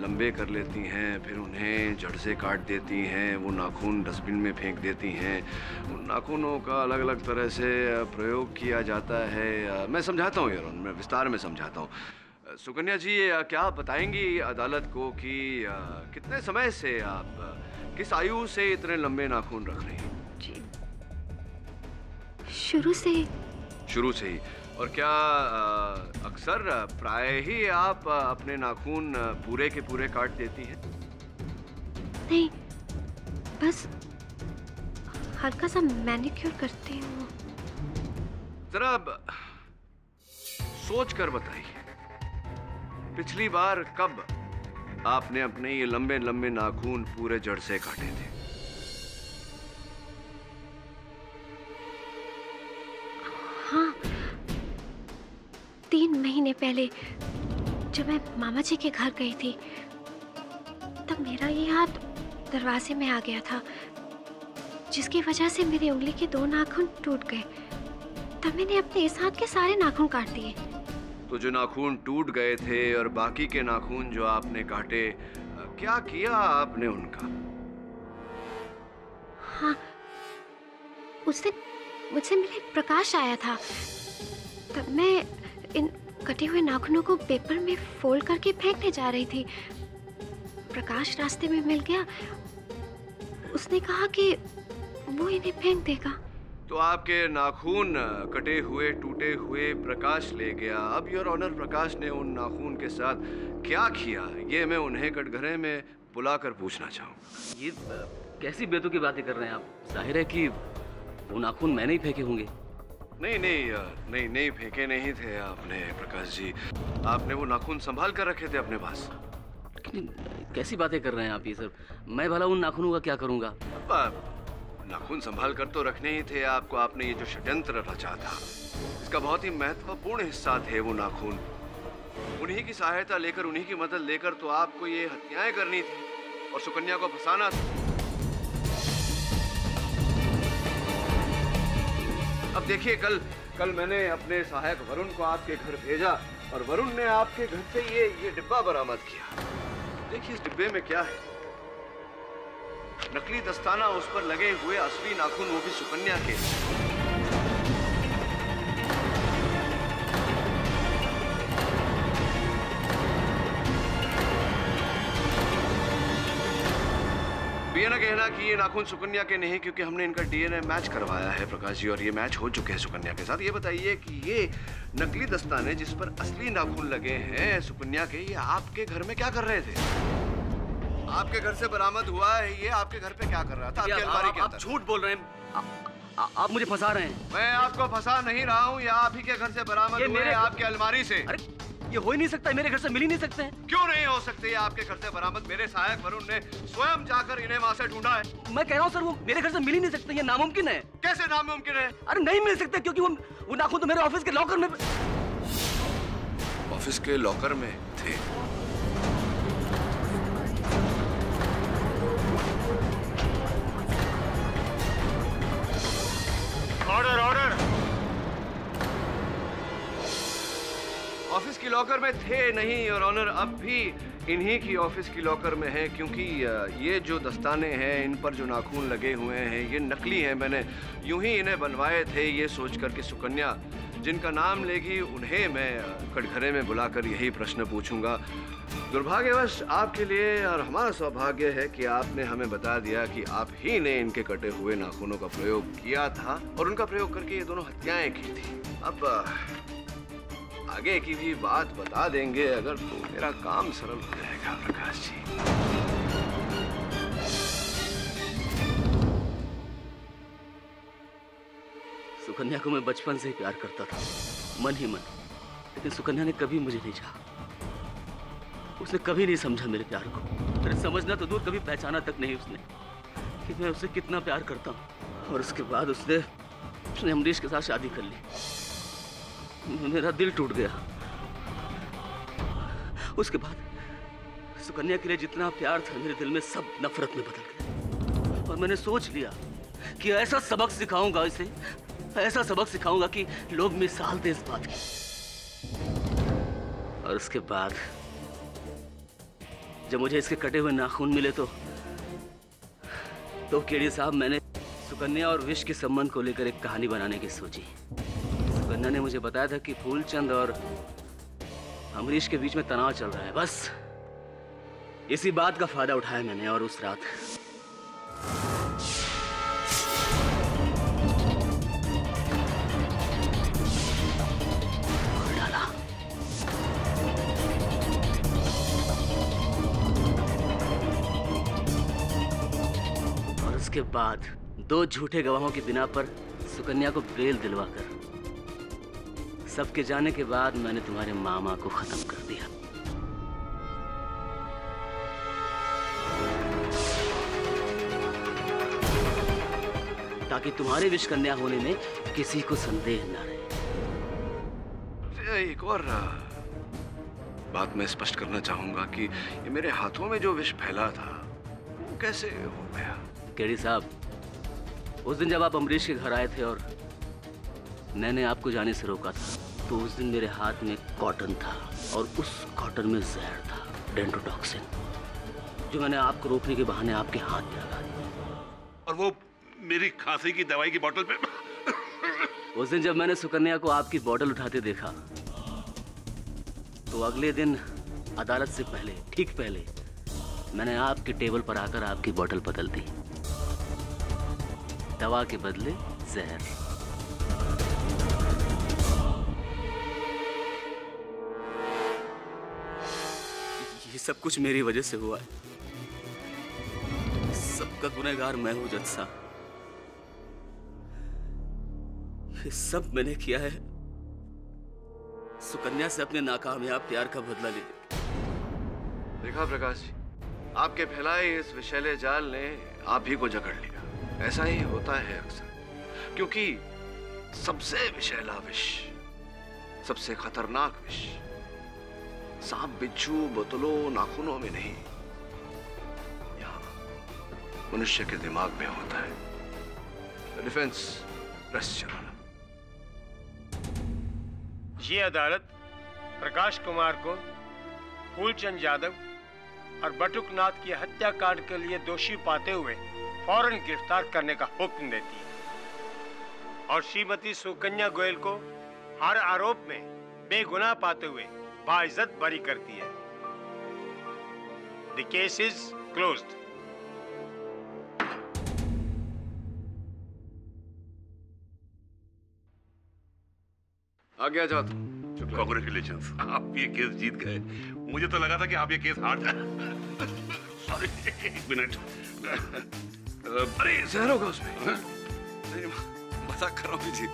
लंबे कर लेती हैं, फिर उन्हें जड़ से काट देती हैं, वो नाखून डस्टबिन में फेंक देती हैं। उन नाखूनों का अलग अलग तरह से प्रयोग किया जाता है। मैं समझाता हूँ योर ऑनर, मैं विस्तार में समझाता हूँ। सुकन्या जी, क्या आप बताएंगी अदालत को कि कितने समय से आप किस आयु से इतने लंबे नाखून रख रही हैं?
जी, शुरू से ही। और क्या अक्सर प्राय ही आप अपने नाखून पूरे के पूरे काट देती हैं? नहीं, बस हल्का सा मैनिक्योर करती हूँ।
जरा सोच कर बताइए, पिछली बार कब आपने अपने ये लंबे लंबे नाखून पूरे जड़ से काटे थे?
हाँ, 3 महीने पहले जब मैं मामा जी के घर गई थी, तब मेरा ये हाथ दरवाजे में आ गया था, जिसकी वजह से मेरी उंगली के 2 नाखून टूट गए। तब मैंने अपने इस हाथ के सारे नाखून काट दिए।
तो जो नाखून टूट गए थे और बाकी के नाखून जो आपने काटे, क्या किया आपने उनका?
हाँ, उस दिन मुझसे मिले प्रकाश आया था, तब मैं इन कटे हुए नाखूनों को पेपर में फोल्ड करके फेंकने जा रही थी। प्रकाश रास्ते में मिल गया। उसने कहा कि वो इन्हें फेंक देगा।
तो आपके नाखून कटे हुए टूटे हुए प्रकाश ले गया। अब योर ऑनर, प्रकाश ने उन नाखून के साथ क्या किया ये मैं उन्हें कटघरे में बुलाकर पूछना चाहूँ।
ये कैसी बेतुकी बातें कर रहे हैं आप? जाहिर है कि वो नाखून मैंने ही फेंके होंगे।
नहीं फेंके नहीं थे आपने प्रकाश जी। आपने वो नाखून संभाल कर रखे थे अपने पास।
कैसी बातें कर रहे हैं आप ये सब? मैं भला उन नाखूनों का क्या करूंगा?
नाखून संभाल कर तो रखने ही थे आपको। आपने ये जो षड्यंत्र रचा था इसका बहुत ही महत्वपूर्ण हिस्सा थे वो नाखून। उन्हीं की सहायता लेकर, उन्हीं की मदद लेकर तो आपको ये हत्याएं करनी थी और सुकन्या को फंसाना था। अब देखिए, कल मैंने अपने सहायक वरुण को आपके घर भेजा और वरुण ने आपके घर से ये डिब्बा बरामद किया। देखिए इस डिब्बे में क्या है। नकली दस्ताना, उस पर लगे हुए असली नाखून, वो भी सुकन्या के। ये ना कहना कि ये नाखून सुकन्या के नहीं, क्योंकि हमने इनका डीएनए मैच करवाया है प्रकाश जी, और ये मैच हो चुके हैं सुकन्या के साथ। ये बताइए कि ये नकली दस्ताने जिस पर असली नाखून लगे हैं सुकन्या के, ये आपके घर में क्या कर रहे थे? आपके घर से बरामद हुआ है ये, आपके घर पे क्या कर रहा था? आपकी अलमारी के अंदर।
आप झूठ बोल रहे हैं। आप मुझे फंसा रहे हैं।
मैं आपको फंसा नहीं रहा हूँ। ये आप ही के घर से बरामद हुए हैं, आपकी अलमारी से।
अरे ये हो ही नहीं सकता, मेरे घर से मिल ही नहीं सकते हैं।
क्यों नहीं हो सकते? ये आपके घर से बरामद मेरे सहायक वरुण ने स्वयं जाकर इन्हें वहाँ से ढूंढा है।
मैं कह रहा हूँ सर, वो मेरे घर से मिल ही नहीं सकते। ये नामुमकिन है।
कैसे नामुमकिन है?
अरे नहीं मिल सकते, क्योंकि वो नाखून तो मेरे ऑफिस के लॉकर में।
ऑफिस के लॉकर में थे?
ऑर्डर।
ऑफिस की लॉकर में थे नहीं और ऑनर, अब भी इन्हीं की ऑफिस की लॉकर में है, क्योंकि ये जो दस्ताने हैं, इन पर जो नाखून लगे हुए हैं, ये नकली हैं। मैंने यूं ही इन्हें बनवाए थे ये सोचकर कि सुकन्या जिनका नाम लेगी उन्हें मैं कटघरे में बुलाकर यही प्रश्न पूछूंगा। दुर्भाग्यवश आपके लिए और हमारा सौभाग्य है कि आपने हमें बता दिया कि आप ही ने इनके कटे हुए नाखूनों का प्रयोग किया था और उनका प्रयोग करके ये दोनों हत्याएं की थी। अब आगे की भी बात बता देंगे अगर, तो मेरा काम सरल हो जाएगा प्रकाश जी।
सुकन्या को मैं बचपन से ही प्यार करता था, मन ही मन। लेकिन सुकन्या ने कभी मुझे नहीं चाहा। उसने कभी नहीं समझा मेरे प्यार को। अरे समझना तो दूर, कभी पहचाना तक नहीं उसने कि मैं उससे कितना प्यार करता हूँ। और उसके बाद उसने अमरीश के साथ शादी कर ली। मेरा दिल टूट गया। उसके बाद सुकन्या के लिए जितना प्यार था मेरे दिल में, सब नफरत में बदल गया। और मैंने सोच लिया कि ऐसा सबक सिखाऊंगा इसे, ऐसा सबक सिखाऊंगा कि लोग मिसाल दे इस बात की। और उसके बाद जब मुझे इसके कटे हुए नाखून मिले तो केडी साहब, मैंने सुकन्या और विश के संबंध को लेकर एक कहानी बनाने की सोची। सुकन्या ने मुझे बताया था कि फूलचंद और अमरीश के बीच में तनाव चल रहा है। बस इसी बात का फायदा उठाया मैंने और उस रात डाला। और उसके बाद 2 झूठे गवाहों की बिना पर सुकन्या को बेल दिलवाकर, सबके जाने के बाद मैंने तुम्हारे मामा को खत्म कर दिया। ताकि तुम्हारे विष कन्या होने में किसी को संदेह न रहे।
एक और बात मैं स्पष्ट करना चाहूंगा कि ये मेरे हाथों में जो विष फैला था वो कैसे हो गया?
केडी साहब, उस दिन जब आप अमरीश के घर आए थे और मैंने आपको जाने से रोका था, तो उस दिन मेरे हाथ में कॉटन था और उस कॉटन में जहर था, डेंड्रोटॉक्सिन, जो मैंने आपको रोकने के बहाने आपके हाथ में लगा दिया।
और वो मेरी खांसी की दवाई की बोतल पे।
उस दिन जब मैंने सुकन्या को आपकी बोतल उठाते देखा, तो अगले दिन अदालत से पहले, ठीक पहले, मैंने आपके टेबल पर आकर आपकी बोतल बदल दी। दवा के बदले जहर। ये सब कुछ मेरी वजह से हुआ है। सबका गुनहगार मैं हूं जज साहब। ये सब मैंने किया है सुकन्या से अपने नाकामयाब प्यार का बदला लेने।
देखा प्रकाश जी, आपके फैलाए इस विषैले जाल ने आप ही को जकड़ लिया। ऐसा ही होता है अक्सर, क्योंकि सबसे विषैला विष, सबसे खतरनाक विष सांप बिच्छू बोतलों नाखूनों में नहीं, यहाँ मनुष्य के दिमाग में होता है। डिफेंस प्रेस चलाना।
ये अदालत प्रकाश कुमार को फूलचंद यादव और बटुकनाथ की हत्याकांड के लिए दोषी पाते हुए फौरन गिरफ्तार करने का हुक्म देती है और श्रीमती सुकन्या गोयल को हर आरोप में बेगुनाह पाते हुए बाइज्जत बरी करती है। The case is closed.
आज्ञा जाता।
कांग्रेचुलेशंस, आप ये केस जीत गए। मुझे तो लगा था कि आप ये केस हार जाए। सॉरी, एक मिनट।
अरे जहर होगा उसमें। नहीं, मजाक कर रहा हूँ जी।